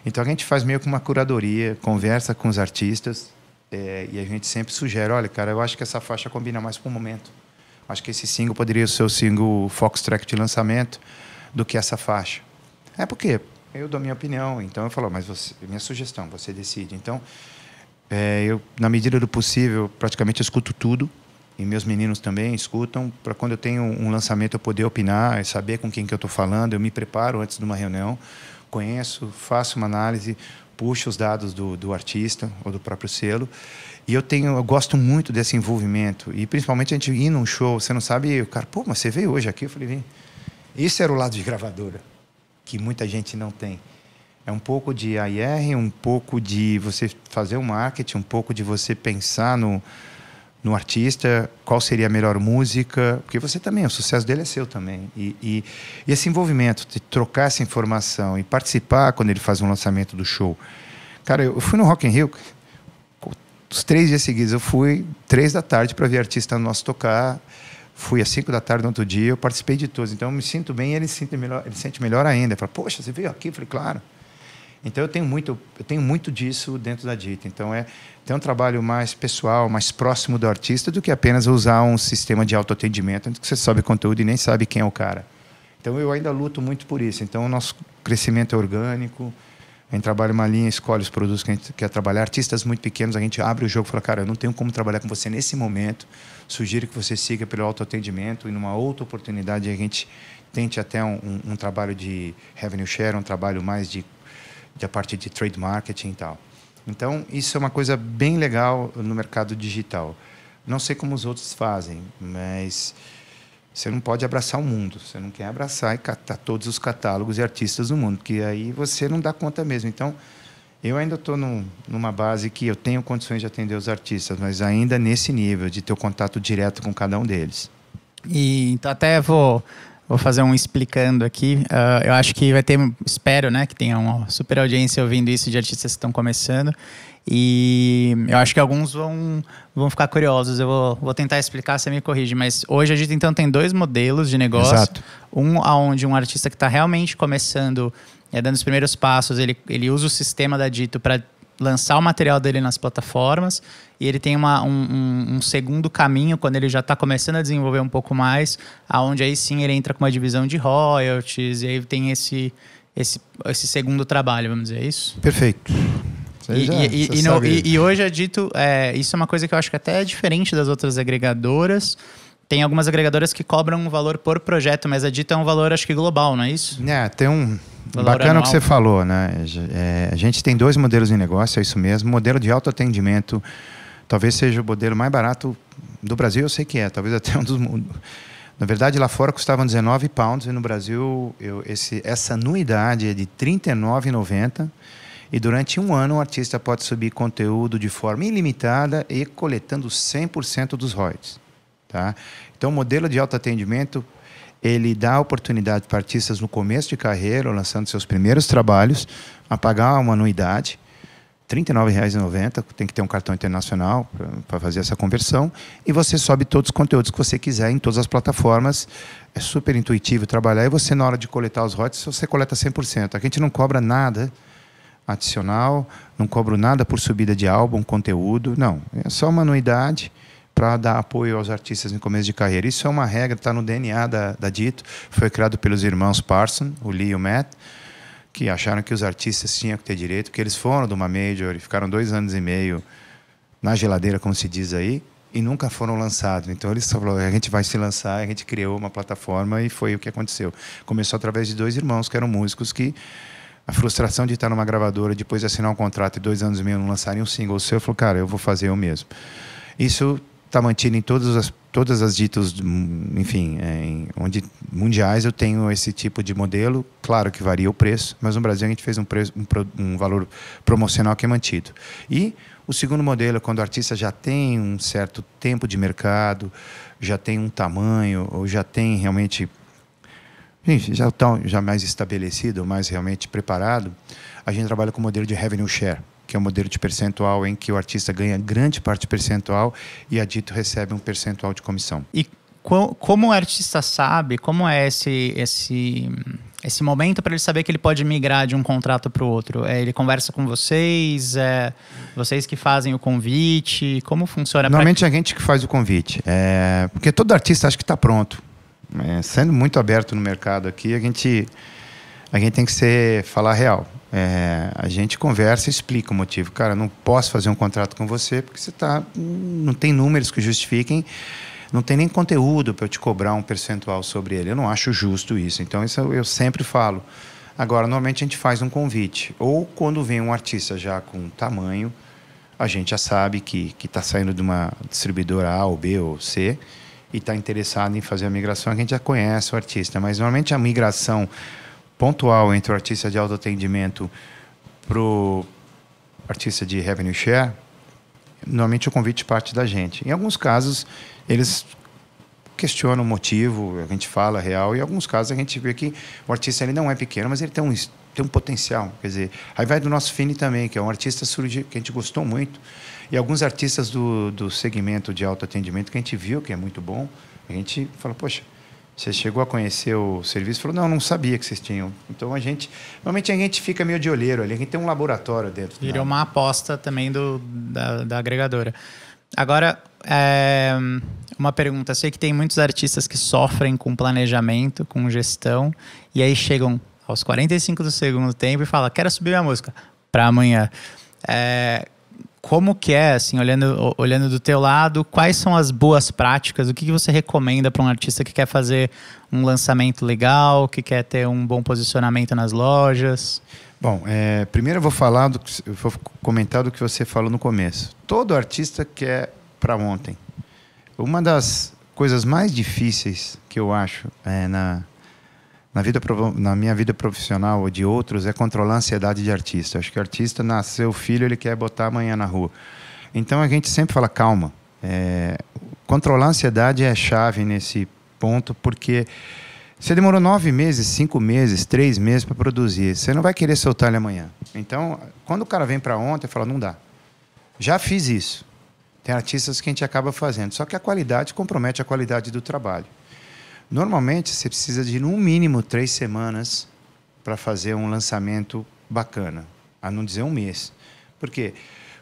Então a gente faz meio que uma curadoria, conversa com os artistas e a gente sempre sugere, olha, cara, eu acho que essa faixa combina mais com o momento. Acho que esse single poderia ser o single Fox Track de lançamento do que essa faixa. Por quê? Eu dou a minha opinião, então eu falo, mas minha sugestão, você decide. Então, eu, na medida do possível, praticamente escuto tudo, e meus meninos também escutam, para quando eu tenho um lançamento eu poder opinar, saber com quem que eu estou falando, eu me preparo antes de uma reunião, conheço, faço uma análise, puxo os dados do artista ou do próprio selo, e eu gosto muito desse envolvimento, e principalmente a gente ir num show, você não sabe, o cara, pô, mas você veio hoje aqui? Eu falei, vem. Esse era o lado de gravadora, que muita gente não tem. É um pouco de AR, um pouco de você fazer o marketing, um pouco de você pensar no artista, qual seria a melhor música, porque você também, o sucesso dele é seu também. E esse envolvimento, de trocar essa informação e participar quando ele faz um lançamento do show. Cara, eu fui no Rock in Rio, os 3 dias seguidos, eu fui 3 da tarde para ver artista nosso tocar, fui às 5 da tarde no outro dia, eu participei de todos. Então eu me sinto bem e ele sente melhor ainda. Ele fala, poxa, você veio aqui? Eu falei, claro. Então eu tenho muito disso dentro da Dito. Então tem um trabalho mais pessoal, mais próximo do artista do que apenas usar um sistema de autoatendimento onde você sobe conteúdo e nem sabe quem é o cara. Então eu ainda luto muito por isso. Então o nosso crescimento é orgânico. A gente trabalha uma linha, escolhe os produtos que a gente quer trabalhar. Artistas muito pequenos, a gente abre o jogo e fala, cara, eu não tenho como trabalhar com você nesse momento. Sugiro que você siga pelo autoatendimento e numa outra oportunidade a gente tente até um trabalho de revenue share, um trabalho mais da parte de trade marketing e tal. Então, isso é uma coisa bem legal no mercado digital. Não sei como os outros fazem, mas você não pode abraçar o mundo. Você não quer abraçar e catar todos os catálogos e artistas do mundo, porque aí você não dá conta mesmo. Então, Eu ainda estou numa base que eu tenho condições de atender os artistas, mas ainda nesse nível, de ter o contato direto com cada um deles. E então até vou fazer um explicando aqui. Eu acho que vai ter, espero, né, que tenha uma super audiência ouvindo isso de artistas que estão começando. E eu acho que alguns vão ficar curiosos. Eu vou tentar explicar, você me corrige. Mas hoje a gente então tem 2 modelos de negócio. Exato. Um onde um artista que está realmente começando, dando os primeiros passos, ele usa o sistema da Dito para lançar o material dele nas plataformas. E ele tem um segundo caminho, quando ele já está começando a desenvolver um pouco mais, aonde aí sim ele entra com uma divisão de royalties, e aí tem esse segundo trabalho, vamos dizer, é isso? Perfeito. E hoje a Dito, isso é uma coisa que eu acho que até é diferente das outras agregadoras. Tem algumas agregadoras que cobram um valor por projeto, mas a Dito é um valor, acho que global, não é isso? Tem um... Valor bacana anual. o que você falou, né? A gente tem 2 modelos de negócio, é isso mesmo. O modelo de autoatendimento talvez seja o modelo mais barato do Brasil, eu sei que talvez até um dos... Na verdade, lá fora custava 19 pounds e no Brasil essa anuidade é de R$ 39,90 e durante um ano o artista pode subir conteúdo de forma ilimitada e coletando 100% dos royalties. Tá? Então, o modelo de autoatendimento, ele dá oportunidade para artistas no começo de carreira, lançando seus primeiros trabalhos, a pagar uma anuidade, R$ 39,90, tem que ter um cartão internacional para fazer essa conversão, e você sobe todos os conteúdos que você quiser em todas as plataformas. É super intuitivo trabalhar, e você, na hora de coletar os royalties, você coleta 100%. Aqui a gente não cobra nada adicional, não cobro nada por subida de álbum, conteúdo, não. É só uma anuidade para dar apoio aos artistas em começo de carreira. Isso é uma regra, está no DNA da Dito, foi criado pelos irmãos Parson, o Lee e o Matt, que acharam que os artistas tinham que ter direito, porque eles foram de uma major e ficaram 2 anos e meio na geladeira, como se diz aí, e nunca foram lançados. Então eles falaram, a gente vai se lançar, a gente criou uma plataforma e foi o que aconteceu. Começou através de 2 irmãos que eram músicos que a frustração de estar numa gravadora, depois de assinar um contrato e 2 anos e meio não lançarem um single seu, eu falei, cara, eu vou fazer eu mesmo. Isso está mantido em todas as ditos, enfim, onde mundiais eu tenho esse tipo de modelo. Claro que varia o preço, mas no Brasil a gente fez um valor promocional que é mantido. E o segundo modelo é quando o artista já tem um certo tempo de mercado, já tem um tamanho, ou já tem realmente... já mais estabelecido, mais realmente preparado, a gente trabalha com o modelo de revenue share, que é um modelo de percentual em que o artista ganha grande parte percentual e a Dito recebe um percentual de comissão. E como o artista sabe, como é esse momento para ele saber que ele pode migrar de um contrato para o outro? Ele conversa com vocês? Vocês que fazem o convite? Como funciona? Normalmente é a gente que faz o convite. Porque todo artista acha que está pronto. Sendo muito aberto no mercado aqui, a gente tem que falar real. A gente conversa e explica o motivo. Cara, não posso fazer um contrato com você porque você não tem números que justifiquem, não tem nem conteúdo para eu te cobrar um percentual sobre ele. Eu não acho justo isso. Então, isso eu sempre falo. Agora, normalmente a gente faz um convite. Ou quando vem um artista já com tamanho, a gente já sabe que está saindo de uma distribuidora A ou B ou C e está interessado em fazer a migração, a gente já conhece o artista. Mas, normalmente, a migração pontual entre o artista de autoatendimento para o artista de revenue share, normalmente o convite parte da gente. Em alguns casos, eles questionam o motivo, a gente fala real, e em alguns casos a gente vê que o artista ele não é pequeno, mas ele tem um potencial. Quer dizer, aí vai do nosso Fini também, que é um artista que a gente gostou muito, e alguns artistas do segmento de autoatendimento que a gente viu que é muito bom, a gente fala, poxa, você chegou a conhecer o serviço? Falou, não sabia que vocês tinham. Então, normalmente a gente fica meio de olheiro ali, a gente tem um laboratório dentro. Virou uma aposta também da agregadora. Agora, uma pergunta. Sei que tem muitos artistas que sofrem com planejamento, com gestão, e aí chegam aos 45 do segundo tempo e falam, quero subir minha música para amanhã. Como que é, assim, olhando do teu lado, quais são as boas práticas? O que você recomenda para um artista que quer fazer um lançamento legal, que quer ter um bom posicionamento nas lojas? Bom, primeiro eu vou comentar do que você falou no começo. Todo artista quer para ontem. Uma das coisas mais difíceis que eu acho na minha vida profissional ou de outros, é controlar a ansiedade de artista. Acho que o artista nasceu filho, ele quer botar amanhã na rua. Então a gente sempre fala, calma. Controlar a ansiedade é chave nesse ponto, porque você demorou 9 meses, 5 meses, 3 meses para produzir. Você não vai querer soltar ele amanhã. Então, quando o cara vem para ontem, fala, não dá. Já fiz isso. Tem artistas que a gente acaba fazendo. Só que a qualidade compromete a qualidade do trabalho. Normalmente, você precisa de, no mínimo, 3 semanas para fazer um lançamento bacana. A não dizer um mês. Por quê?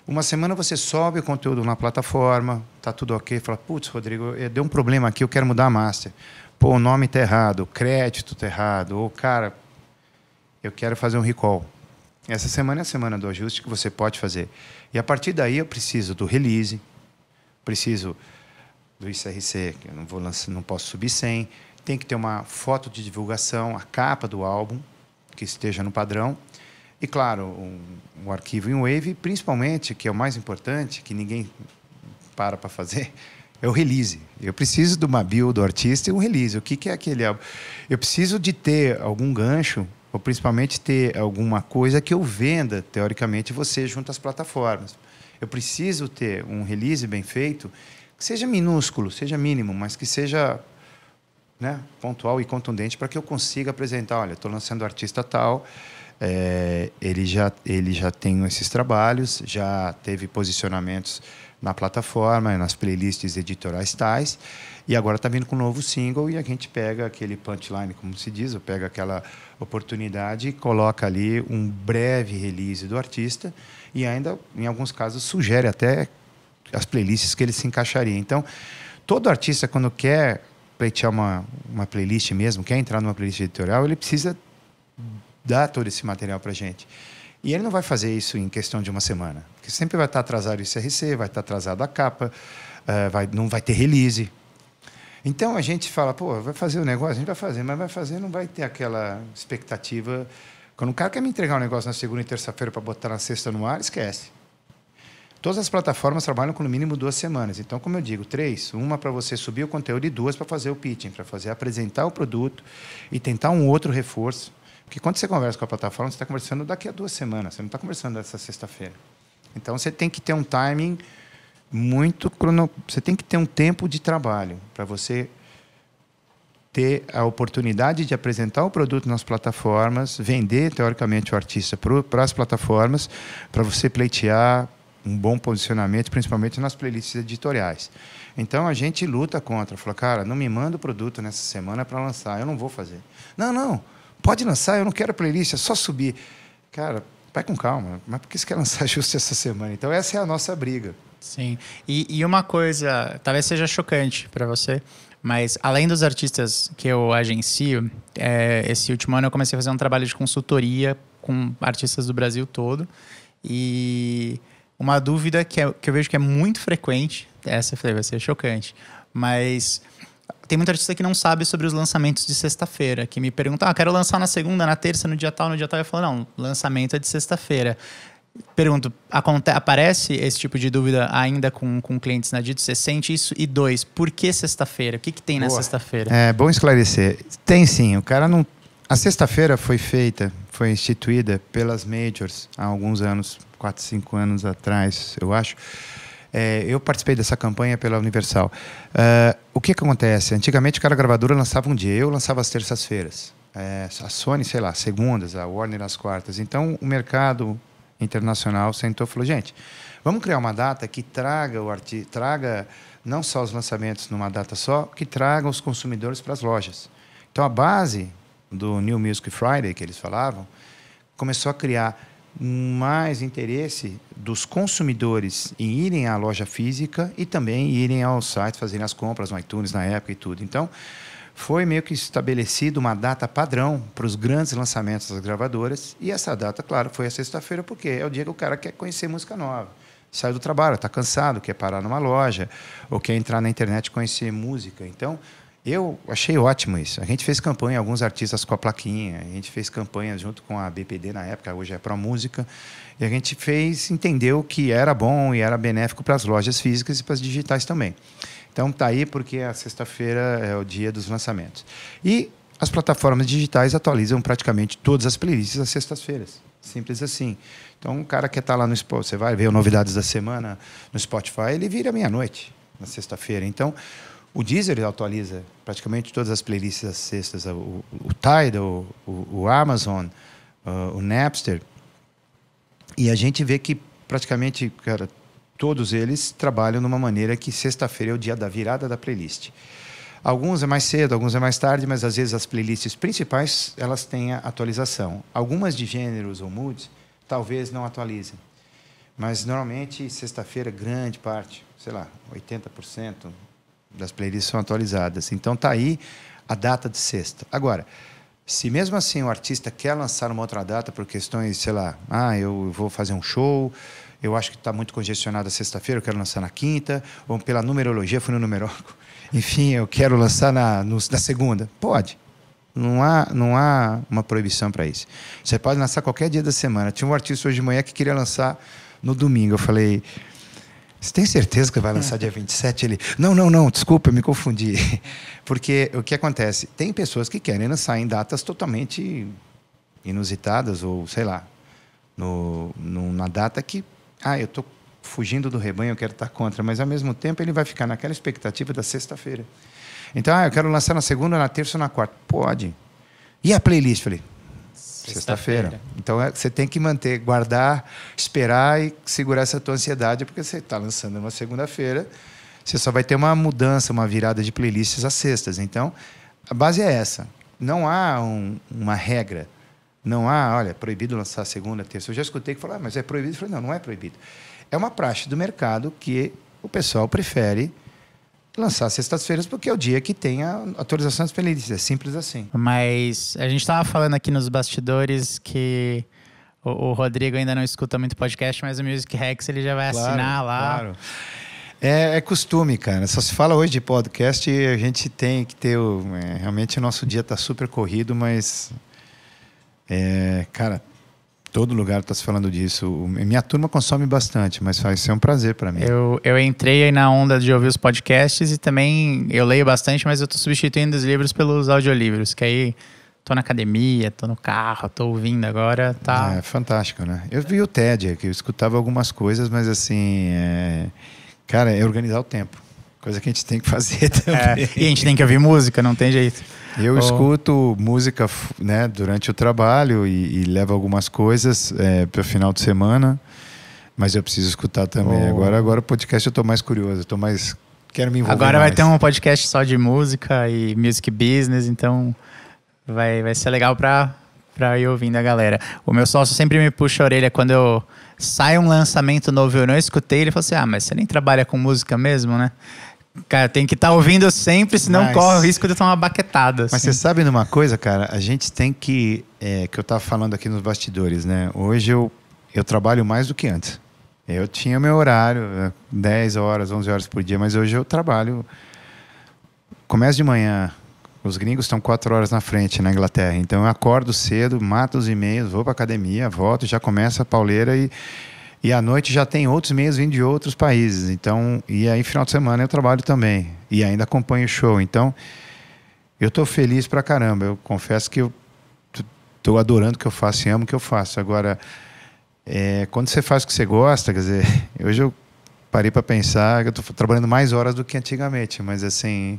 Uma semana você sobe o conteúdo na plataforma, está tudo ok, fala, putz, Rodrigo, deu um problema aqui, eu quero mudar a master. Pô, o nome está errado, o crédito está errado, ou, cara, eu quero fazer um recall. Essa semana é a semana do ajuste que você pode fazer. E a partir daí eu preciso do release, preciso do ICRC, que eu não vou lançar, não posso subir sem, tem que ter uma foto de divulgação, a capa do álbum, que esteja no padrão, e, claro, um arquivo em Wave, principalmente, que é o mais importante, que ninguém para fazer, é o release. Eu preciso de uma bio do artista e um release. O que é aquele álbum? Eu preciso de ter algum gancho, ou principalmente ter alguma coisa que eu venda, teoricamente, você junto às plataformas. Eu preciso ter um release bem feito, que seja minúsculo, seja mínimo, mas que seja, né, pontual e contundente para que eu consiga apresentar, olha, estou lançando o artista tal, ele já tem esses trabalhos, já teve posicionamentos na plataforma, nas playlists editorais tais, e agora está vindo com um novo single e a gente pega aquele punchline, como se diz, ou pega aquela oportunidade e coloca ali um breve release do artista e ainda, em alguns casos, sugere até as playlists que ele se encaixaria. Então, todo artista, quando quer pleitear uma playlist mesmo, quer entrar numa playlist editorial, ele precisa dar todo esse material para a gente. E ele não vai fazer isso em questão de uma semana, porque sempre vai estar atrasado o ICRC, vai estar atrasado a capa, não vai ter release. Então a gente fala, pô, vai fazer o negócio, a gente vai fazer, mas vai fazer, não vai ter aquela expectativa. Quando o cara quer me entregar um negócio na segunda e terça-feira para botar na sexta no ar, esquece. Todas as plataformas trabalham com no mínimo 2 semanas. Então, como eu digo, 3, uma para você subir o conteúdo e 2 para fazer o pitching, para apresentar o produto e tentar um outro reforço. Porque quando você conversa com a plataforma, você está conversando daqui a 2 semanas, você não está conversando essa sexta-feira. Então, você tem que ter um timing você tem que ter um tempo de trabalho para você ter a oportunidade de apresentar o produto nas plataformas, vender, teoricamente, o artista para as plataformas, para você pleitear um bom posicionamento, principalmente nas playlists editoriais. Então, a gente luta contra. Fala, cara, não me manda o produto nessa semana para lançar, eu não vou fazer. Não. Pode lançar, eu não quero playlist, é só subir. Cara, vai com calma. Mas por que você quer lançar justo essa semana? Então, essa é a nossa briga. Sim. E uma coisa, talvez seja chocante para você, mas além dos artistas que eu agencio, esse último ano eu comecei a fazer um trabalho de consultoria com artistas do Brasil todo. E uma dúvida que eu vejo que é muito frequente, essa eu falei, vai ser chocante, mas tem muita artista que não sabe sobre os lançamentos de sexta-feira, que me pergunta, quero lançar na segunda, na terça, no dia tal. Eu falo, não, lançamento é de sexta-feira. Pergunto, aparece esse tipo de dúvida ainda com clientes na Dito? Você sente isso? E 2, por que sexta-feira? O que tem na sexta-feira? É bom esclarecer. Tem sim, o cara não... A sexta-feira foi instituída pelas majors há alguns anos, 4, 5 anos atrás, eu acho. Eu participei dessa campanha pela Universal. O que acontece? Antigamente, cada gravadora lançava um dia. Eu lançava às terças-feiras. A Sony, sei lá, segundas, a Warner às quartas. Então, o mercado internacional sentou e falou, gente, vamos criar uma data que traga não só os lançamentos numa data só, que traga os consumidores para as lojas. Então, a base do New Music Friday, que eles falavam, começou a criar mais interesse dos consumidores em irem à loja física e também irem aos sites, fazerem as compras no iTunes na época e tudo. Então, foi meio que estabelecido uma data padrão para os grandes lançamentos das gravadoras. E essa data, claro, foi a sexta-feira, porque é o dia que o cara quer conhecer música nova. Sai do trabalho, está cansado, quer parar numa loja, ou quer entrar na internet e conhecer música. Então, eu achei ótimo isso. A gente fez campanha, alguns artistas com a plaquinha, a gente fez campanha junto com a BPD na época, hoje é Pro Música, e a gente entendeu que era bom e era benéfico para as lojas físicas e para as digitais também. Então, está aí porque a sexta-feira é o dia dos lançamentos. E as plataformas digitais atualizam praticamente todas as playlists às sextas-feiras. Simples assim. Então, o cara quer estar lá no Spotify, você vai ver novidades da semana no Spotify, ele vira meia-noite na sexta-feira. Então, o Deezer atualiza praticamente todas as playlists às sextas. O Tidal, o Amazon, o Napster. E a gente vê que praticamente, cara, todos eles trabalham de uma maneira que sexta-feira é o dia da virada da playlist. Alguns é mais cedo, alguns é mais tarde, mas às vezes as playlists principais elas têm a atualização. Algumas de gêneros ou moods talvez não atualizem. Mas normalmente sexta-feira grande parte, sei lá, 80% das playlists são atualizadas. Então tá aí a data de sexta. Agora, se mesmo assim o artista quer lançar uma outra data por questões, sei lá, eu vou fazer um show, eu acho que está muito congestionado a sexta-feira, eu quero lançar na quinta, ou pela numerologia, fui no numerólogo. Enfim, eu quero lançar na segunda. Pode. Não há uma proibição para isso. Você pode lançar qualquer dia da semana. Tinha um artista hoje de manhã que queria lançar no domingo. Eu falei, você tem certeza que vai lançar dia 27? Ele, não, desculpa, eu me confundi. Porque o que acontece? Tem pessoas que querem lançar em datas totalmente inusitadas, ou sei lá, na data que, eu estou fugindo do rebanho, eu quero estar contra, mas ao mesmo tempo ele vai ficar naquela expectativa da sexta-feira. Então, eu quero lançar na segunda, na terça ou na quarta. Pode. E a playlist? Falei, sexta-feira. Então, você tem que manter, guardar, esperar e segurar essa tua ansiedade, porque você está lançando numa segunda-feira, você só vai ter uma mudança, uma virada de playlists às sextas. Então, a base é essa. Não há uma regra. Não há, olha, proibido lançar segunda, terça. Eu já escutei que falaram, mas é proibido? Eu falei, não é proibido. É uma praxe do mercado que o pessoal prefere lançar sextas-feiras porque é o dia que tem a atualização das playlists. É simples assim. Mas a gente estava falando aqui nos bastidores que o Rodrigo ainda não escuta muito podcast, mas o Music Hacks ele já vai assinar lá. Claro. É costume, cara. Só se fala hoje de podcast e a gente tem que ter... realmente o nosso dia está super corrido, mas... cara... Todo lugar está se falando disso. Minha turma consome bastante, mas vai ser um prazer para mim. Eu entrei aí na onda de ouvir os podcasts e também eu leio bastante, mas eu estou substituindo os livros pelos audiolivros, que aí tô na academia, tô no carro, tô ouvindo agora, tá... É fantástico, né? Eu vi o TED, que eu escutava algumas coisas, mas assim, cara, é organizar o tempo. Coisa que a gente tem que fazer também. E a gente tem que ouvir música, não tem jeito. Eu escuto música, né, durante o trabalho e levo algumas coisas para o final de semana, mas eu preciso escutar também. Agora o podcast eu estou mais curioso, quero me envolver agora mais. Vai ter um podcast só de música e music business, então vai ser legal para ir ouvindo a galera. O meu sócio sempre me puxa a orelha quando sai um lançamento novo e eu não escutei, ele fala assim, mas você nem trabalha com música mesmo, né? Cara, tem que estar ouvindo sempre, senão corre o risco de tomar uma baquetada. Assim. Mas você sabe de uma coisa, cara? A gente tem que eu estava falando aqui nos bastidores, né? Hoje eu trabalho mais do que antes. Eu tinha meu horário, 10 horas, 11 horas por dia, mas hoje eu trabalho... Começo de manhã, os gringos estão 4 horas na frente na Inglaterra, então eu acordo cedo, mato os e-mails, vou para academia, volto, já começa a pauleira e à noite já tem outros e-mails vindo de outros países. Então, e aí, final de semana, eu trabalho também. E ainda acompanho o show. Então, eu estou feliz pra caramba. Eu confesso que eu estou adorando o que eu faço e amo o que eu faço. Agora, quando você faz o que você gosta, quer dizer, hoje eu parei para pensar que eu estou trabalhando mais horas do que antigamente. Mas, assim,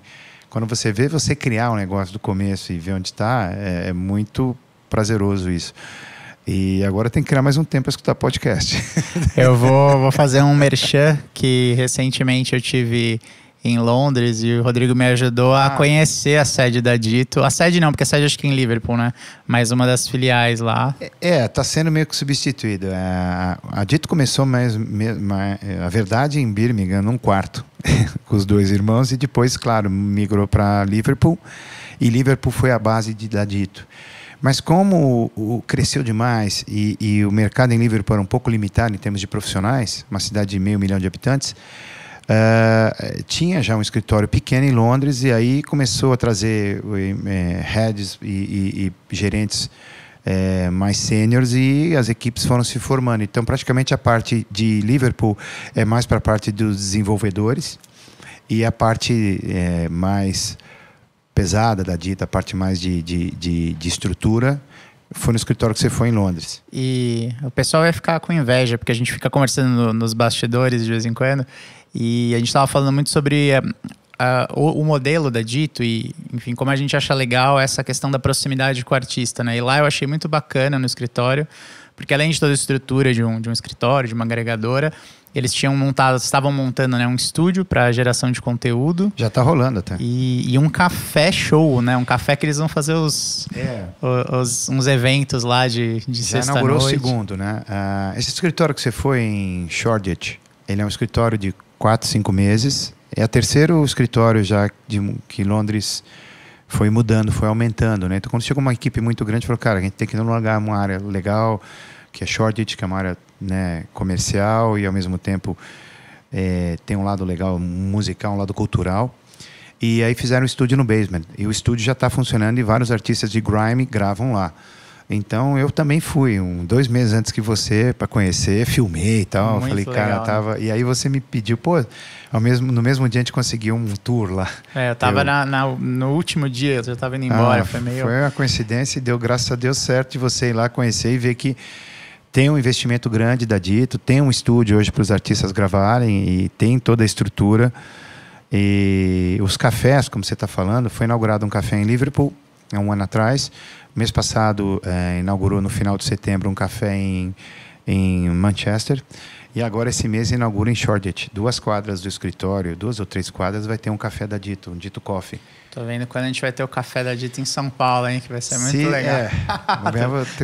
quando você vê você criar um negócio do começo e ver onde está, é muito prazeroso isso. E agora tem que criar mais um tempo para escutar podcast. Eu vou fazer um merchan que recentemente eu tive em Londres e o Rodrigo me ajudou a conhecer a sede da Dito. A sede não, porque a sede acho que é em Liverpool, né? Mas uma das filiais lá. Tá sendo meio que substituído. A Dito começou a verdade em Birmingham, num quarto, com os dois irmãos, e depois, claro, migrou para Liverpool. E Liverpool foi a base da Dito. Mas como cresceu demais e o mercado em Liverpool era um pouco limitado em termos de profissionais, uma cidade de 500 mil de habitantes, tinha já um escritório pequeno em Londres e aí começou a trazer heads e gerentes mais sêniores e as equipes foram se formando. Então, praticamente a parte de Liverpool é mais para a parte dos desenvolvedores e a parte mais pesada da Dito, a parte mais de estrutura, foi no escritório que você foi em Londres. E o pessoal vai ficar com inveja, porque a gente fica conversando nos bastidores de vez em quando, e a gente estava falando muito sobre o modelo da Dito e, enfim, como a gente acha legal essa questão da proximidade com o artista, né? E lá eu achei muito bacana no escritório, porque além de toda a estrutura de um escritório, de uma agregadora, eles estavam montando, né, um estúdio para geração de conteúdo. Já está rolando até. E um café show, né? Um café que eles vão fazer uns eventos lá de sexta-noite. Já inaugurou o segundo, né? Esse escritório que você foi em Shoreditch, ele é um escritório de 4, 5 meses. É o terceiro escritório já que Londres foi mudando, foi aumentando, né? Então, quando chegou uma equipe muito grande, falou, cara, a gente tem que ir num lugar, uma área legal, que é Shoreditch, que é uma área, né, comercial e, ao mesmo tempo, tem um lado legal musical, um lado cultural. E aí fizeram um estúdio no basement. E o estúdio já está funcionando e vários artistas de grime gravam lá. Então, eu também fui 2 meses antes que você para conhecer, filmei e tal. Muito falei, cara, legal, tava... Né? E aí você me pediu, pô, no mesmo dia a gente conseguiu um tour lá. Eu tava no último dia, eu já tava indo embora. Foi uma coincidência e deu, graças a Deus, certo de você ir lá conhecer e ver que tem um investimento grande da Dito, tem um estúdio hoje para os artistas gravarem e tem toda a estrutura. E os cafés, como você está falando, foi inaugurado um café em Liverpool, há um ano atrás. Mês passado, inaugurou no final de setembro um café em Manchester. E agora, esse mês, inaugura em Shoreditch. 2 quadras do escritório, 2 ou 3 quadras, vai ter um café da Dito, um Dito Coffee. Tô vendo quando a gente vai ter o café da Dito em São Paulo, hein? Que vai ser muito legal.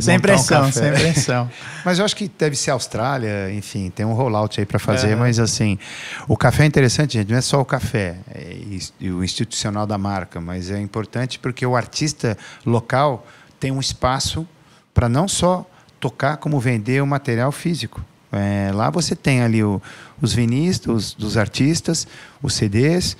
Sem pressão, sem pressão. Mas eu acho que deve ser Austrália, enfim, tem um rollout aí para fazer. Mas, assim, o café é interessante, gente, não é só o café e o institucional da marca, mas é importante porque o artista local tem um espaço para não só tocar, como vender o material físico. Lá você tem ali os vinis dos artistas, os CDs,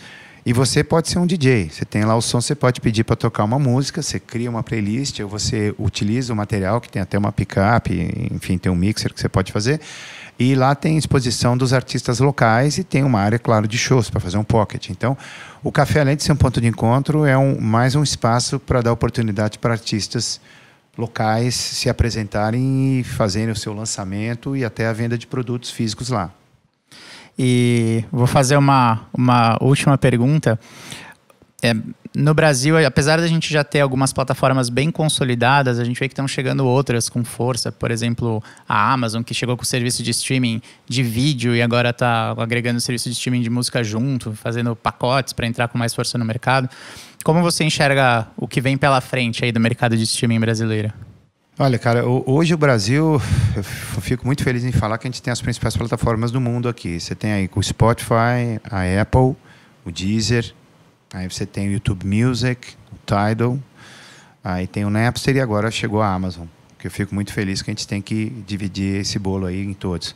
e você pode ser um DJ. Você tem lá o som, você pode pedir para tocar uma música, você cria uma playlist, ou você utiliza o material, que tem até uma picape, enfim, tem um mixer que você pode fazer. E lá tem exposição dos artistas locais e tem uma área, claro, de shows, para fazer um pocket. Então, o café, além de ser um ponto de encontro, é mais um espaço para dar oportunidade para artistas locais se apresentarem e fazerem o seu lançamento e até a venda de produtos físicos lá. E vou fazer uma última pergunta. No Brasil, apesar da gente já ter algumas plataformas bem consolidadas, a gente vê que estão chegando outras com força. Por exemplo, a Amazon, que chegou com o serviço de streaming de vídeo e agora está agregando o serviço de streaming de música junto, fazendo pacotes para entrar com mais força no mercado. Como você enxerga o que vem pela frente aí do mercado de streaming brasileiro? Olha, cara, hoje o Brasil, eu fico muito feliz em falar que a gente tem as principais plataformas do mundo aqui. Você tem aí o Spotify, a Apple, o Deezer, aí você tem o YouTube Music, o Tidal, aí tem o Napster e agora chegou a Amazon. Que eu fico muito feliz que a gente tem que dividir esse bolo aí em todos.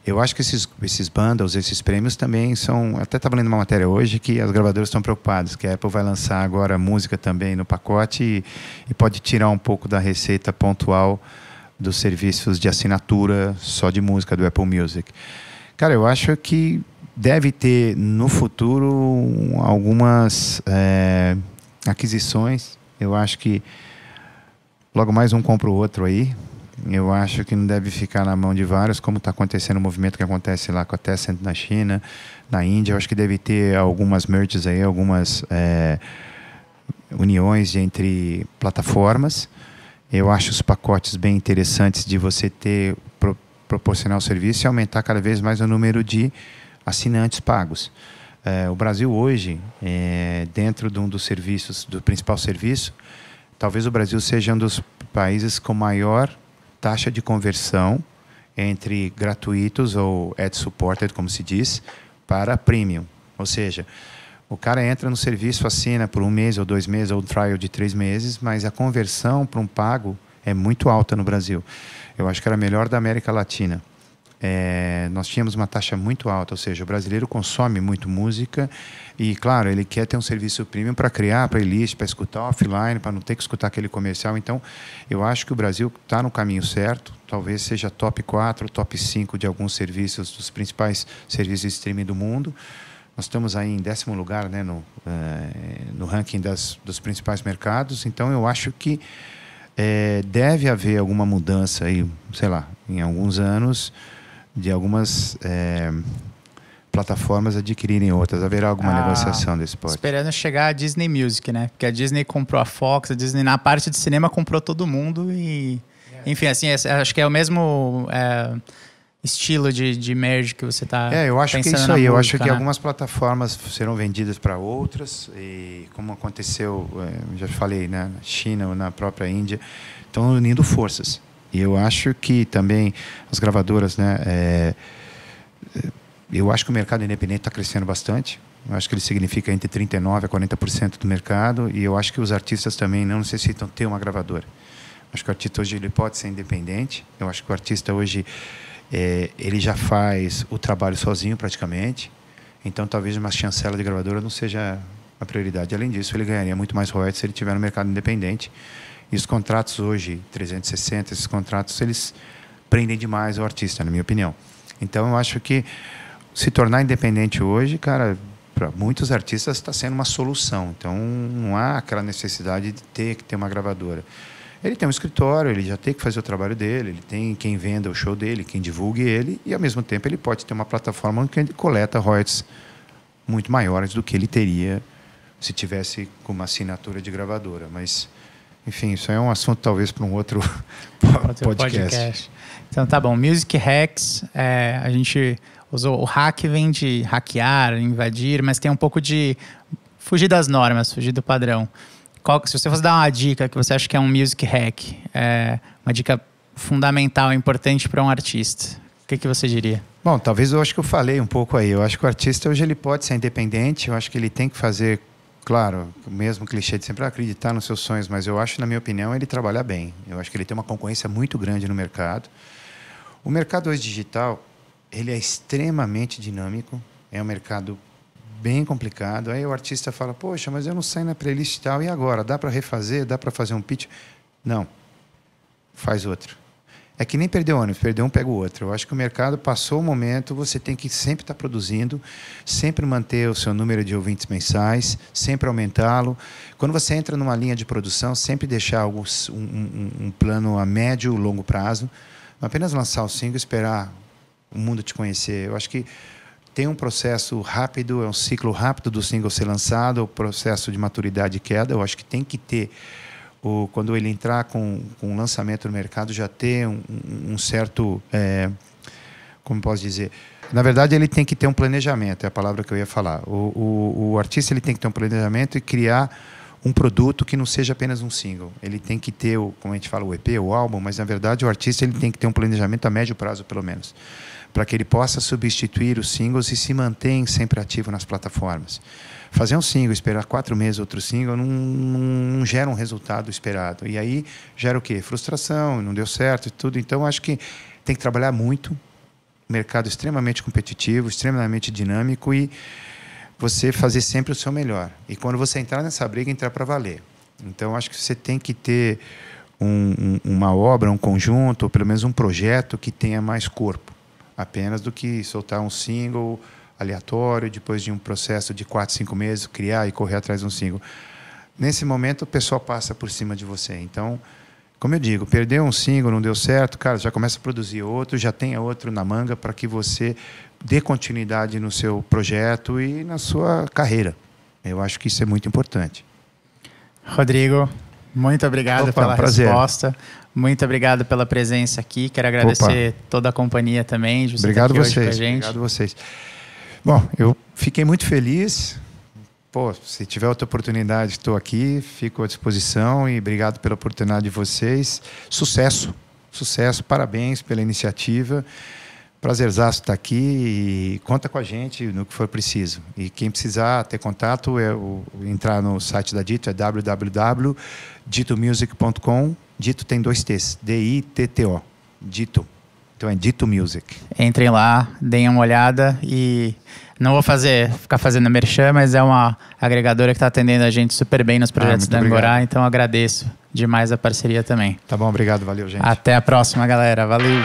Eu acho que esses bundles, esses prêmios também são... Até estava lendo uma matéria hoje que as gravadoras estão preocupadas, que a Apple vai lançar agora música também no pacote e pode tirar um pouco da receita pontual dos serviços de assinatura só de música do Apple Music. Cara, eu acho que deve ter no futuro algumas aquisições. Eu acho que logo mais um compra o outro aí. Eu acho que não deve ficar na mão de vários, como está acontecendo o movimento que acontece lá com a Tencent na China, na Índia. Eu acho que deve ter algumas merges aí, algumas uniões entre plataformas. Eu acho os pacotes bem interessantes de você proporcionar o serviço e aumentar cada vez mais o número de assinantes pagos. O Brasil hoje, dentro de um dos serviços, do principal serviço, talvez o Brasil seja um dos países com maior taxa de conversão entre gratuitos ou ad-supported, como se diz, para premium. Ou seja, o cara entra no serviço, assina por 1 mês ou 2 meses, ou um trial de 3 meses, mas a conversão para um pago é muito alta no Brasil. Eu acho que era a melhor da América Latina. Nós tínhamos uma taxa muito alta, ou seja, o brasileiro consome muito música e, claro, ele quer ter um serviço premium para criar playlist, para escutar offline, para não ter que escutar aquele comercial. Então, eu acho que o Brasil está no caminho certo, talvez seja top 4, top 5 de alguns serviços, dos principais serviços de streaming do mundo. Nós estamos aí em 10º lugar, né, no ranking dos principais mercados. Então, eu acho que deve haver alguma mudança aí, sei lá, em alguns anos, de algumas plataformas adquirirem outras. Haverá alguma negociação desse esporte? Esperando chegar a Disney Music, né? Porque a Disney comprou a Fox, a Disney na parte de cinema comprou todo mundo e... Enfim, assim, acho que é o mesmo estilo de merge que você está pensando. Eu acho que é isso aí. Música, eu acho que né? algumas plataformas serão vendidas para outras, e como aconteceu, já falei, né, na China ou na própria Índia, estão unindo forças. E eu acho que também as gravadoras, né, eu acho que o mercado independente está crescendo bastante. Eu acho que ele significa entre 39% a 40% do mercado, e eu acho que os artistas também não necessitam ter uma gravadora. Acho que o artista hoje ele pode ser independente. Eu acho que o artista hoje ele já faz o trabalho sozinho praticamente. Então talvez uma chancela de gravadora não seja a prioridade. Além disso, ele ganharia muito mais royalties se ele estiver no mercado independente. E os contratos hoje, 360, esses contratos, eles prendem demais o artista, na minha opinião. Então eu acho que se tornar independente hoje, cara, para muitos artistas está sendo uma solução. Então não há aquela necessidade de ter que ter uma gravadora. Ele tem um escritório, ele já tem que fazer o trabalho dele, ele tem quem venda o show dele, quem divulgue ele, e ao mesmo tempo ele pode ter uma plataforma onde ele coleta royalties muito maiores do que ele teria se tivesse com uma assinatura de gravadora. Mas, enfim, isso é um assunto talvez para um outro podcast. Então tá bom, Music Hacks, a gente usou o hack, vem de hackear, invadir, mas tem um pouco de fugir das normas, fugir do padrão. Se você fosse dar uma dica que você acha que é um music hack, uma dica fundamental, importante para um artista, o que você diria? Bom, talvez eu acho que eu falei um pouco aí. Eu acho que o artista hoje ele pode ser independente. Eu acho que ele tem que fazer, claro, o mesmo clichê de sempre acreditar nos seus sonhos, mas eu acho, na minha opinião, ele trabalha bem. Eu acho que ele tem uma concorrência muito grande no mercado. O mercado hoje digital, ele é extremamente dinâmico. É um mercado bem complicado. Aí o artista fala, poxa, mas eu não saio na playlist e tal, e agora? Dá para refazer? Dá para fazer um pitch? Não. Faz outro. É que nem perder ônibus, perder um, pega o outro. Eu acho que o mercado passou o momento, você tem que sempre estar produzindo, sempre manter o seu número de ouvintes mensais, sempre aumentá-lo. Quando você entra numa linha de produção, sempre deixar um plano a médio, longo prazo. Não apenas lançar o single e esperar o mundo te conhecer. Eu acho que tem um processo rápido, é um ciclo rápido do single ser lançado, o processo de maturidade e queda. Eu acho que tem que ter, quando ele entrar com um lançamento no mercado, já ter um certo, como posso dizer, na verdade ele tem que ter um planejamento, é a palavra que eu ia falar. O artista ele tem que ter um planejamento e criar um produto que não seja apenas um single. Ele tem que ter, como a gente fala, o EP, o álbum, mas na verdade o artista ele tem que ter um planejamento a médio prazo, pelo menos, para que ele possa substituir os singles e se mantenha sempre ativo nas plataformas. Fazer um single, esperar 4 meses outro single, não gera um resultado esperado. E aí gera o quê? Frustração, não deu certo e tudo. Então, acho que tem que trabalhar muito. Mercado extremamente competitivo, extremamente dinâmico, e você fazer sempre o seu melhor. E quando você entrar nessa briga, entrar para valer. Então, acho que você tem que ter uma obra, um conjunto, ou pelo menos um projeto que tenha mais corpo, apenas do que soltar um single aleatório, depois de um processo de 4, 5 meses, criar e correr atrás de um single. Nesse momento, o pessoal passa por cima de você. Então, como eu digo, perdeu um single, não deu certo, cara, já começa a produzir outro, já tenha outro na manga para que você dê continuidade no seu projeto e na sua carreira. Eu acho que isso é muito importante. Rodrigo, muito obrigado pela resposta. Muito obrigado pela presença aqui. Quero agradecer toda a companhia também. De você obrigado estar aqui vocês. Hoje com a gente. Obrigado vocês. Bom, eu fiquei muito feliz. Se tiver outra oportunidade, estou aqui, fico à disposição, e obrigado pela oportunidade de vocês. Sucesso, sucesso, parabéns pela iniciativa. Prazerzaço estar aqui, e conta com a gente no que for preciso. E quem precisar ter contato, entrar no site da Ditto, é www.dittomusic.com. Ditto tem 2 T's, D-I-T-T-O, Ditto. Então é Ditto Music. Entrem lá, deem uma olhada, e não vou ficar fazendo merchan, mas é uma agregadora que está atendendo a gente super bem nos projetos da Angorá, então agradeço demais a parceria também. Tá bom, obrigado, valeu, gente. Até a próxima, galera, valeu.